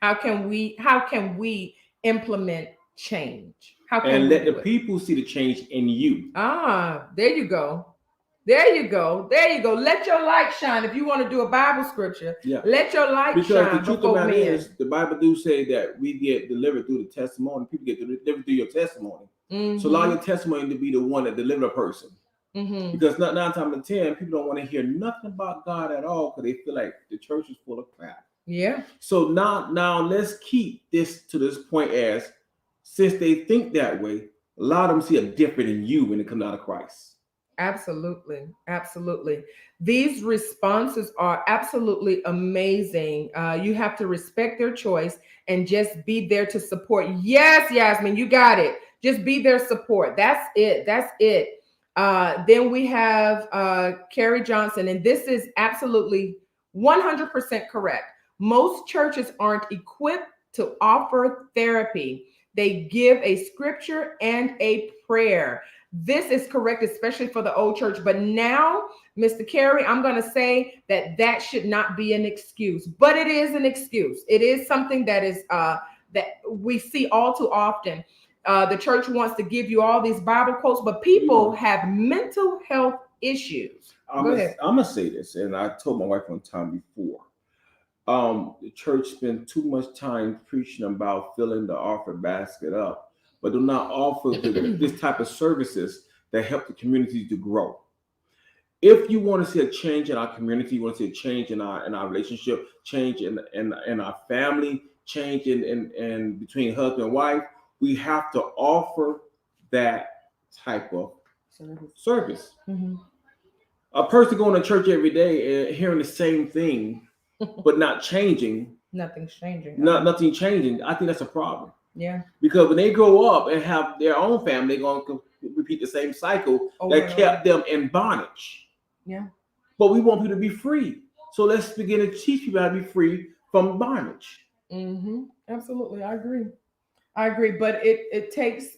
How can we implement change? How can And we let do the it? people see the change in you. There you go. There you go. There you go. Let your light shine. If you want to do a Bible scripture, Yeah. let your light Because shine the truth of the before matter men. is, the Bible do say that we get delivered through the testimony. People get delivered through your testimony. So allow your testimony to be the one that deliver a person. Because not 9 times out of 10, people don't want to hear nothing about God at all, because they feel like the church is full of crap. Yeah. So now let's keep this to this point, as since they think that way, allow them to see a difference in you when it comes out of Christ. Absolutely. Absolutely. These responses are absolutely amazing. You have to respect their choice and just be there to support. Yes, Yasmin, you got it. Just be their support. That's it. That's it. Then we have Carrie Johnson, and this is absolutely 100% correct. Most churches aren't equipped to offer therapy. They give a scripture and a prayer. This is correct, especially for the old church. But now, Mr. Carey, I'm going to say that should not be an excuse, but it is an excuse. It is something that is that we see all too often. The church wants to give you all these Bible quotes, but people have mental health issues. Go ahead. I'm gonna say this, and I told my wife one time before. The church spends too much time preaching about filling the offering basket up, but do not offer this type of services that help the community to grow. If you want to see a change in our community, you want to see a change in our relationship, change in our family, change in between husband and wife, we have to offer that type of service. A person going to church every day and hearing the same thing, but not changing. Nothing's changing. Nothing changing. I think that's a problem. Yeah. Because when they grow up and have their own family, they're going to repeat the same cycle Over that and kept them in bondage. Yeah. But we want people to be free. So let's begin to teach people how to be free from bondage. Absolutely, I agree. But it takes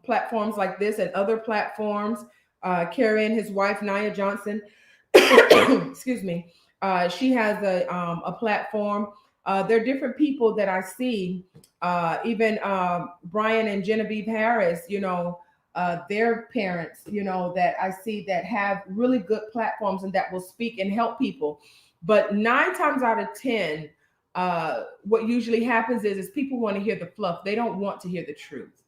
platforms like this and other platforms. Carrie and his wife Nia Johnson, excuse me, she has a platform. There are different people that I see, even Brian and Genevieve Harris. Their parents. That I see that have really good platforms and that will speak and help people. But 9 times out of 10, what usually happens is people want to hear the fluff. They don't want to hear the truth.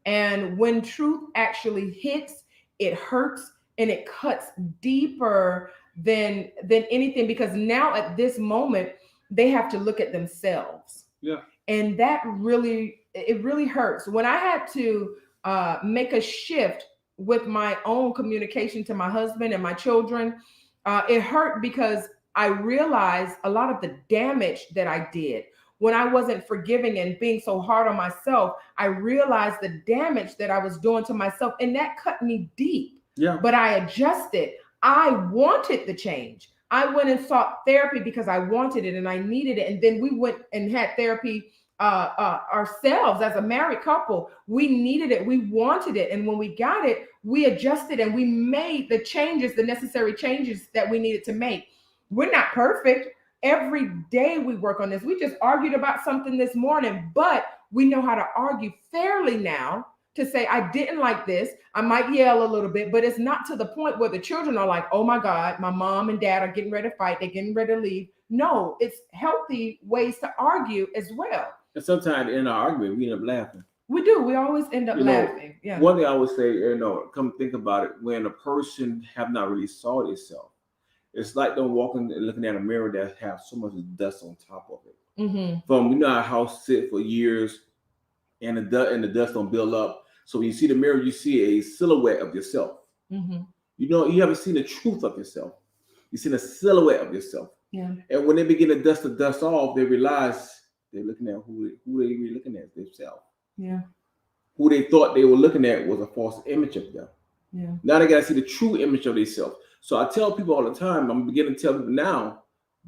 And when truth actually hits, it hurts and it cuts deeper than anything, because now at this moment they have to look at themselves. Yeah. And that really hurts. When I had to make a shift with my own communication to my husband and my children, it hurt because I realized a lot of the damage that I did when I wasn't forgiving and being so hard on myself. I realized the damage that I was doing to myself, and that cut me deep. Yeah. But I adjusted. I wanted the change. I went and sought therapy because I wanted it and I needed it. And then we went and had therapy ourselves as a married couple. We needed it. We wanted it. And when we got it, we adjusted and we made the changes, the necessary changes that we needed to make. We're not perfect. Every day we work on this. We just argued about something this morning, but we know how to argue fairly now to say, I didn't like this. I might yell a little bit, but it's not to the point where the children are like, oh my God, my mom and dad are getting ready to fight. They're getting ready to leave. No, it's healthy ways to argue as well. And sometimes in our argument, we end up laughing. We do. We always end up laughing. Yeah. One thing I would say, come think about it, when a person have not really saw themselves, it's like them walking and looking at a mirror that have so much dust on top of it. From our house sit for years, and the dust don't build up. So when you see the mirror, you see a silhouette of yourself. You haven't seen the truth of yourself. You've seen a silhouette of yourself. Yeah. And when they begin to dust the dust off, they realize they're looking at who they really looking at themselves. Yeah. Who they thought they were looking at was a false image of them. Yeah. Now they got to see the true image of themselves. So I tell people all the time, I'm beginning to tell people now,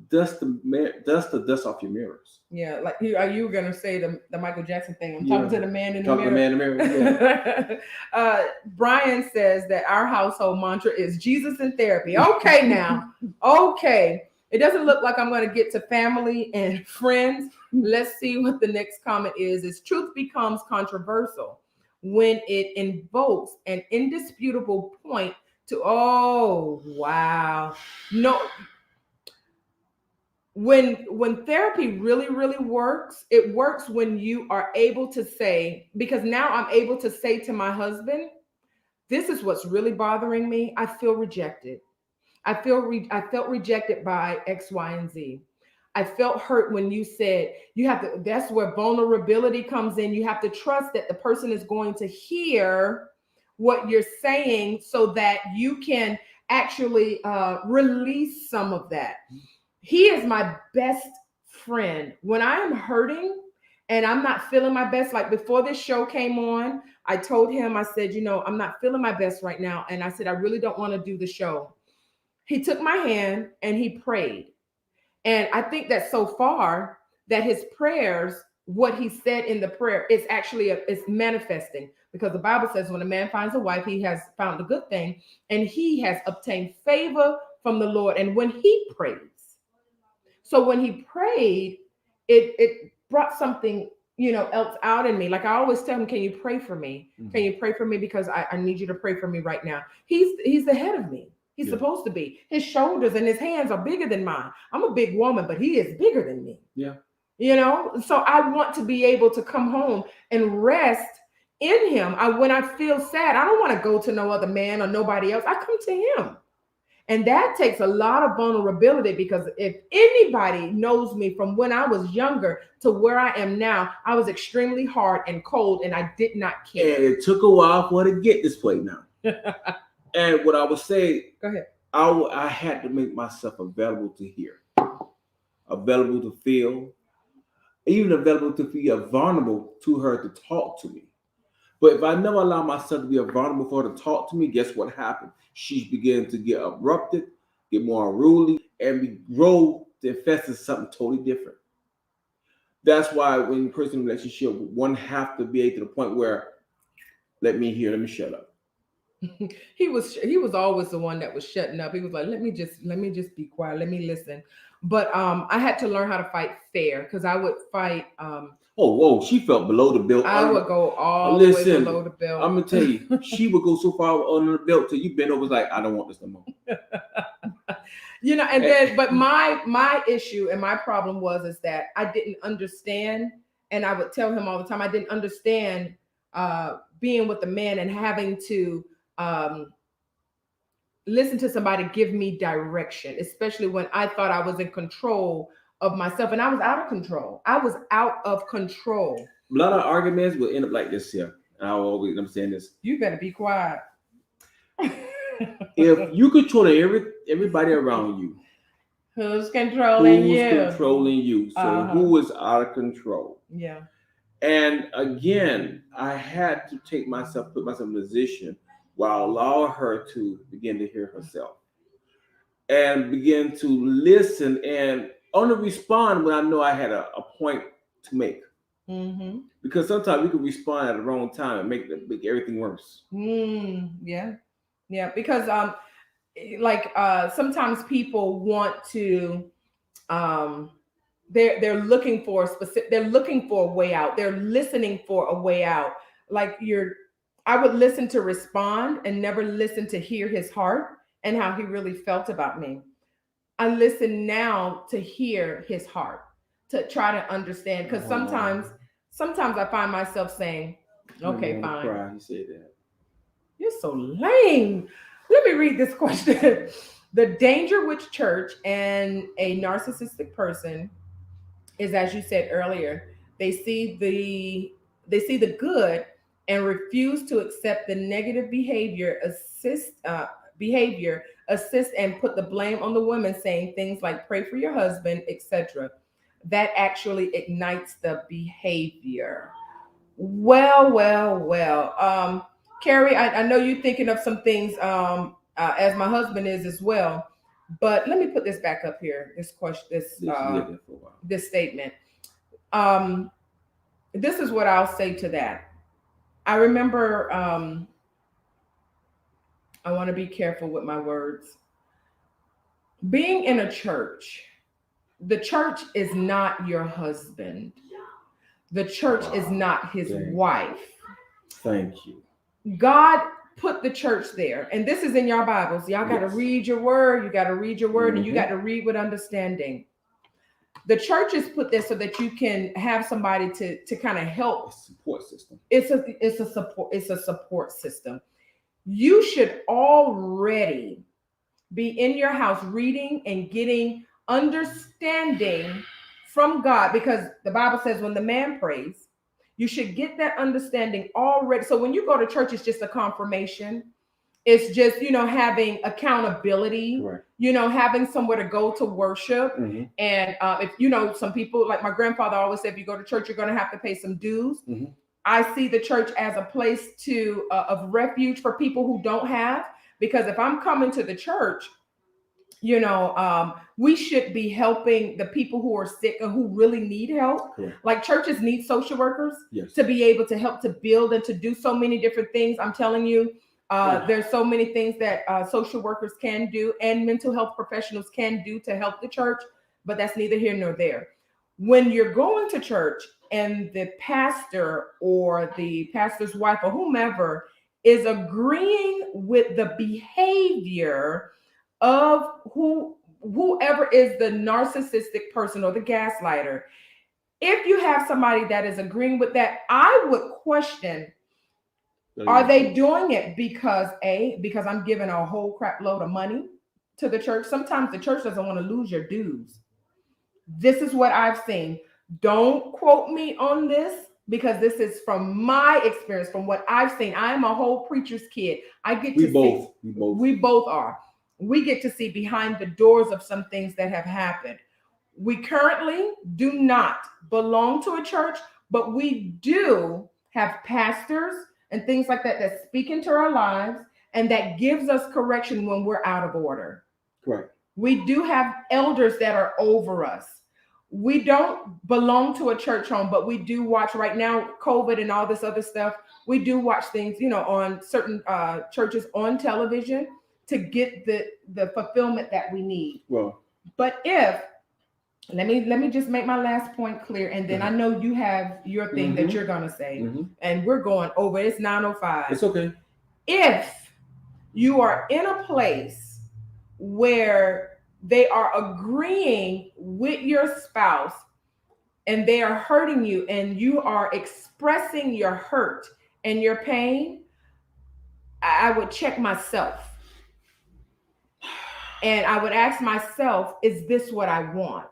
dust the dust off your mirrors. Yeah, like you were gonna say the Michael Jackson thing. I'm talking to the man in the mirror. To the man in the mirror. Yeah. Brian says that our household mantra is Jesus in therapy. Okay, now, okay. It doesn't look like I'm going to get to family and friends. Let's see what the next comment is. Is truth becomes controversial when it invokes an indisputable point to, oh, wow. No. When therapy really works, it works when you are able to say, because now I'm able to say to my husband, this is what's really bothering me. I feel rejected. I felt rejected by X, Y, and Z. I felt hurt when you said that's where vulnerability comes in. You have to trust that the person is going to hear what you're saying so that you can actually release some of that. He is my best friend. When I am hurting and I'm not feeling my best, like before this show came on, I told him, I said, I'm not feeling my best right now. And I said, I really don't want to do the show. He took my hand and he prayed. And I think that so far that his prayers, what he said in the prayer, is actually it's manifesting, because the Bible says when a man finds a wife, he has found a good thing and he has obtained favor from the Lord. And when he prays, so when he prayed, it brought something, else out in me. Like I always tell him, can you pray for me? Mm-hmm. Can you pray for me? Because I need you to pray for me right now. He's the head of me. He's supposed to be. His shoulders and his hands are bigger than mine. I'm a big woman, but he is bigger than me. Yeah. So I want to be able to come home and rest in him. When I feel sad, I don't want to go to no other man or nobody else. I come to him. And that takes a lot of vulnerability, because if anybody knows me from when I was younger to where I am now, I was extremely hard and cold and I did not care. And it took a while for it to get this way now. And what I would say, go ahead. I had to make myself available to hear, available to feel, even available to feel vulnerable to her to talk to me. But if I never allow myself to be vulnerable for her to talk to me, guess what happened? She's beginning to get abrupted, get more unruly, and grow to infest in something totally different. That's why when a person in a relationship, one have to be to the point where let me shut up. He was always the one that was shutting up. He was like, let me just be quiet, let me listen. But I had to learn how to fight fair, because I would fight Oh, whoa, she felt below the belt. I would go all the way below the belt. I'm gonna tell you, she would go so far under the belt till you bend over like, I don't want this no more. You know, and then but my issue and my problem is that I didn't understand, and I would tell him all the time, I didn't understand being with a man and having to listen to somebody give me direction, especially when I thought I was in control of myself, and I was out of control. I was out of control. A lot of arguments will end up like this here. I'm saying this. You better be quiet. If you control everybody around you, who's controlling you? So who is out of control? Yeah. And again, I had to put myself in a position while allowing her to begin to hear herself and begin to listen and only respond when I know I had a point to make. Mm-hmm. Because sometimes we can respond at the wrong time and make everything worse. Yeah. Because sometimes people want to they're looking for a way out. They're listening for a way out. I would listen to respond and never listen to hear his heart and how he really felt about me. I listen now to hear his heart, to try to understand. Because sometimes I find myself saying, okay, fine. Cry, you say that. You're so lame. Let me read this question. The danger with church and a narcissistic person is, as you said earlier, they see the good and refuse to accept the negative behavior, assist and put the blame on the women, saying things like pray for your husband, etc. That actually ignites the behavior. Well. Carrie, I know you're thinking of some things as my husband is as well. But let me put this back up here. This question, this statement. This is what I'll say to that. I remember, I want to be careful with my words. Being in a church, the church is not your husband. The church is not his wife. Thank you. God put the church there. And this is in your Bibles. Y'all got to read your word. You got to read your word, and you got to read with understanding. The church is put there so that you can have somebody to kind of help. Support system. It's a support system. You should already be in your house reading and getting understanding from God, because the Bible says when the man prays, you should get that understanding already. So when you go to church, it's just a confirmation. It's just, having accountability, right. Having somewhere to go to worship. Mm-hmm. And if, some people, like my grandfather always said, if you go to church, you're going to have to pay some dues. Mm-hmm. I see the church as a place of refuge for people who don't have, because if I'm coming to the church, we should be helping the people who are sick and who really need help. Correct. Like churches need social workers yes. to be able to help to build and to do so many different things. I'm telling you, there's so many things that social workers can do and mental health professionals can do to help the church, but that's neither here nor there. When you're going to church and the pastor or the pastor's wife or whomever is agreeing with the behavior of whoever is the narcissistic person or the gaslighter, if you have somebody that is agreeing with that, I would question, are they doing it because I'm giving a whole crap load of money to the church? Sometimes the church doesn't want to lose your dues. This is what I've seen. Don't quote me on this, because this is from my experience, from what I've seen. I am a whole preacher's kid. We both are. We get to see behind the doors of some things that have happened. We currently do not belong to a church, but we do have pastors, and things like that that speak into our lives and that gives us correction when we're out of order. Correct. We do have elders that are over us. We don't belong to a church home, but we do watch right now, COVID and all this other stuff. We do watch things, on certain churches on television to get the fulfillment that we need. Well, but if let me just make my last point clear, and then I know you have your thing that you're gonna say, and we're going over. It's 9:05. It's okay. If you are in a place where they are agreeing with your spouse and they are hurting you and you are expressing your hurt and your pain, I would check myself. And I would ask myself, is this what I want?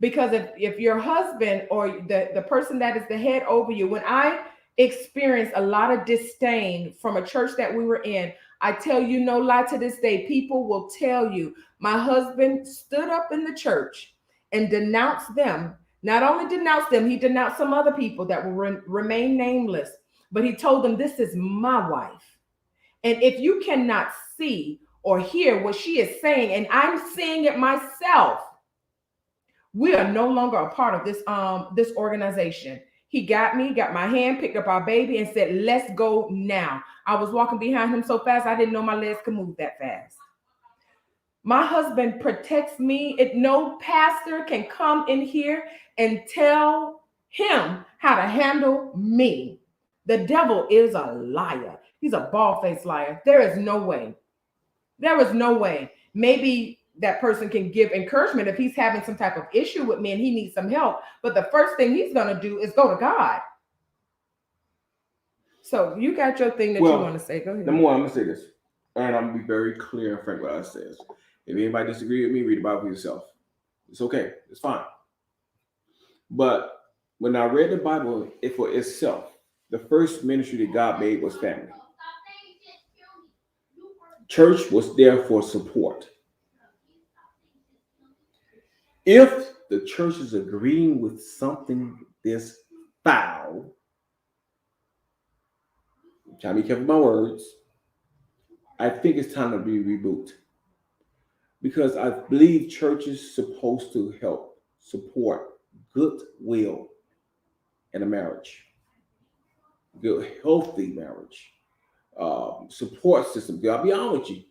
Because if your husband or the person that is the head over you, when I experienced a lot of disdain from a church that we were in, I tell you no lie, to this day, people will tell you, my husband stood up in the church and denounced them. Not only denounced them, he denounced some other people that will remain nameless, but he told them, this is my wife. And if you cannot see or hear what she is saying, and I'm seeing it myself, we are no longer a part of this organization. He got my hand, picked up our baby, and said, let's go now. I was walking behind him so fast, I didn't know my legs could move that fast. My husband protects me. No pastor can come in here and tell him how to handle me. The devil is a liar. He's a bald-faced liar. There is no way. There is no way. Maybe that person can give encouragement if he's having some type of issue with me and he needs some help. But the first thing he's going to do is go to God. So you got your thing that you want to say. Go ahead. Number one, I'm going to say this. And I'm going to be very clear and frank what I say. If anybody disagrees with me, read the Bible for yourself. It's okay. It's fine. But when I read the Bible for itself, the first ministry that God made was family. Church was there for support. If the church is agreeing with something this foul, I'm trying to be careful with my words, I think it's time to be rebooted. Because I believe church is supposed to help support goodwill in a marriage, good, healthy marriage, support system. I'll be honest with you,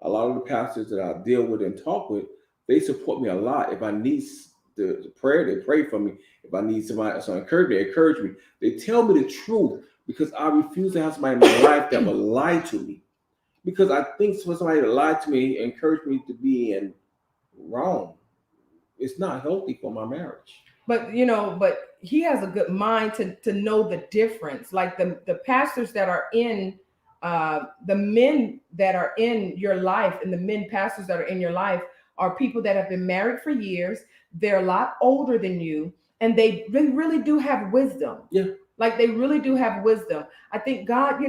a lot of the pastors that I deal with and talk with, they support me a lot. If I need the prayer, they pray for me. If I need somebody, so they encourage me. They tell me the truth because I refuse to have somebody in my life that will lie to me. Because I think for somebody to lie to me, encourage me to be in wrong, it's not healthy for my marriage. But he has a good mind to know the difference. Like the pastors that are in the men that are in your life, and the men pastors that are in your life are people that have been married for years. They're a lot older than you, and they really do have wisdom. Yeah. Like they really do have wisdom. I think God,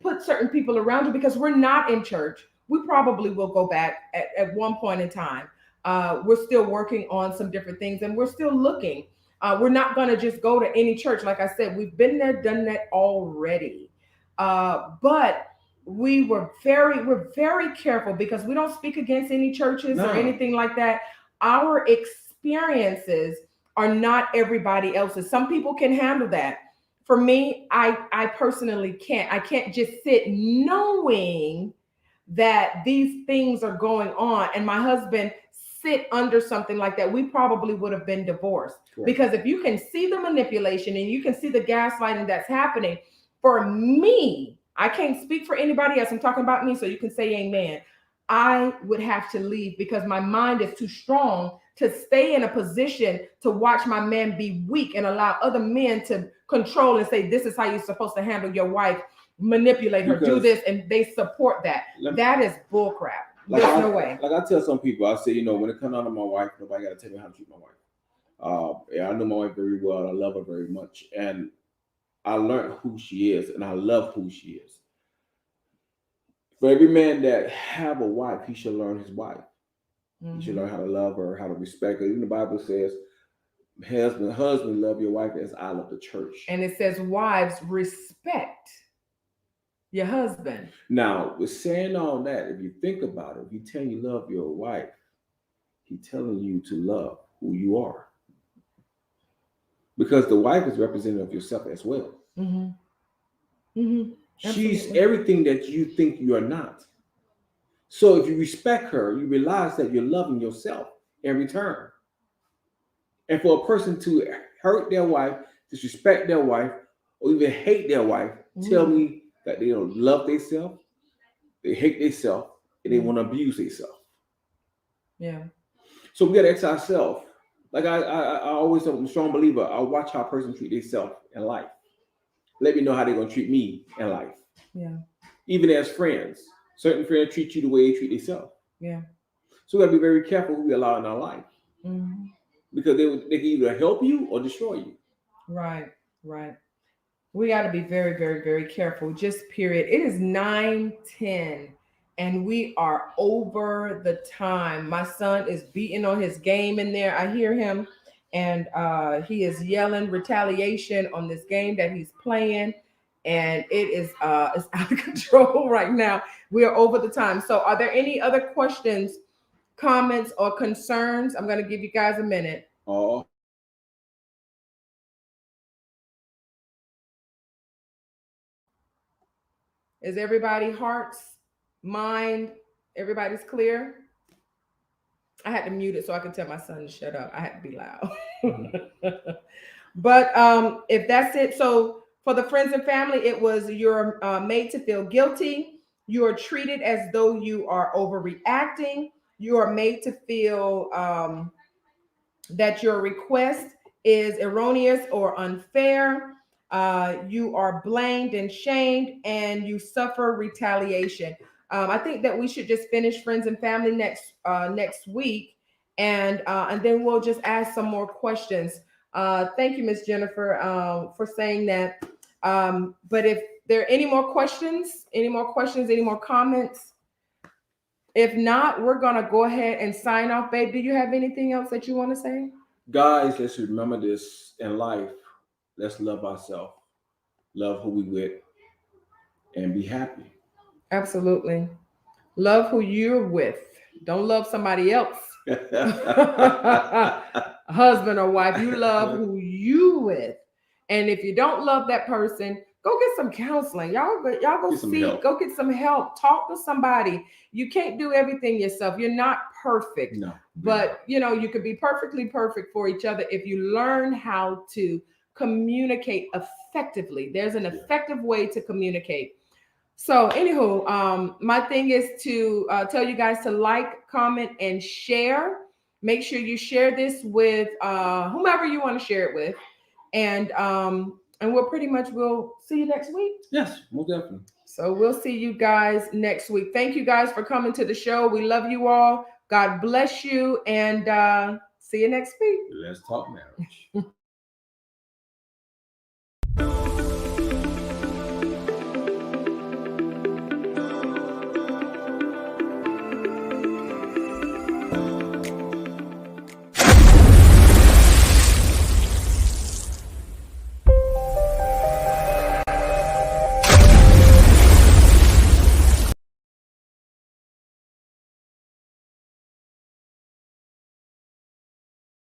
put certain people around you, because we're not in church. We probably will go back at one point in time. We're still working on some different things, and we're still looking. We're not going to just go to any church. Like I said, we've been there, done that already. But we're very careful, because we don't speak against any churches or anything like that. Our experiences are not everybody else's. Some people can handle that. For me, I personally can't. I can't just sit knowing that these things are going on, and my husband sit under something like that. We probably would have been divorced. Right. Because if you can see the manipulation and you can see the gaslighting that's happening, for me, I can't speak for anybody else. I'm talking about me, so you can say amen. I would have to leave, because my mind is too strong to stay in a position to watch my man be weak and allow other men to control and say, this is how you're supposed to handle your wife, manipulate her, do this, and they support that. That is bullcrap. There's no way. Like I tell some people, I say, when it comes out of my wife, nobody got to tell me how to treat my wife. I know my wife very well. I love her very much. And I learned who she is, and I love who she is. For every man that have a wife, he should learn his wife. Mm-hmm. He should learn how to love her, how to respect her. Even the Bible says, Husband, love your wife as I love the church. And it says, wives, respect your husband. Now, with saying all that, if you think about it, if you tell you love your wife, he's telling you to love who you are. Because the wife is representative of yourself as well. Mm-hmm. Mm-hmm. She's Absolutely. everything that you think you are not. So if you respect her, you realize that you're loving yourself in return. And for a person to hurt their wife, disrespect their wife, or even hate their wife, tell me that they don't love themselves, they hate themselves, and they want to abuse themselves. Yeah. So we got to ask ourselves. Like I always am a strong believer. I watch how a person treat themselves in life. Let me know how they're gonna treat me in life. Yeah. Even as friends, certain friends treat you the way they treat themselves. Yeah. So we got to be very careful who we allow in our life, because they can either help you or destroy you. Right. Right. We got to be very, very, very careful. Just period. It is 9:10, and we are over the time. My son is beating on his game in there. I hear him, and he is yelling retaliation on this game that he's playing, and it is it's out of control right now. We are over the time. So, are there any other questions, comments, or concerns? I'm going to give you guys a minute. Oh. Is everybody hearts, mind, everybody's clear? I had to mute it so I could tell my son to shut up. I had to be loud. But if that's it, so for the friends and family, it was you're made to feel guilty. You are treated as though you are overreacting. You are made to feel that your request is erroneous or unfair. You are blamed and shamed, and you suffer retaliation. I think that we should just finish friends and family next week, and then we'll just ask some more questions. Thank you, Miss Jennifer, for saying that. But if there are any more questions, any more comments? If not, we're gonna go ahead and sign off. Babe, do you have anything else that you want to say? Guys, let's remember this in life. Let's love ourselves, love who we with, and be happy. Absolutely. Love who you're with. Don't love somebody else. Husband or wife, you love who you with. And if you don't love that person, go get some counseling. Y'all go seek, go get some help. Talk to somebody. You can't do everything yourself. You're not perfect. No. But you could be perfectly perfect for each other if you learn how to communicate effectively. There's an effective way to communicate. So, anywho, my thing is to tell you guys to like, comment, and share. Make sure you share this with whomever you want to share it with, and we'll see you next week. Yes, most definitely. So we'll see you guys next week. Thank you guys for coming to the show. We love you all. God bless you, and see you next week. Let's talk marriage.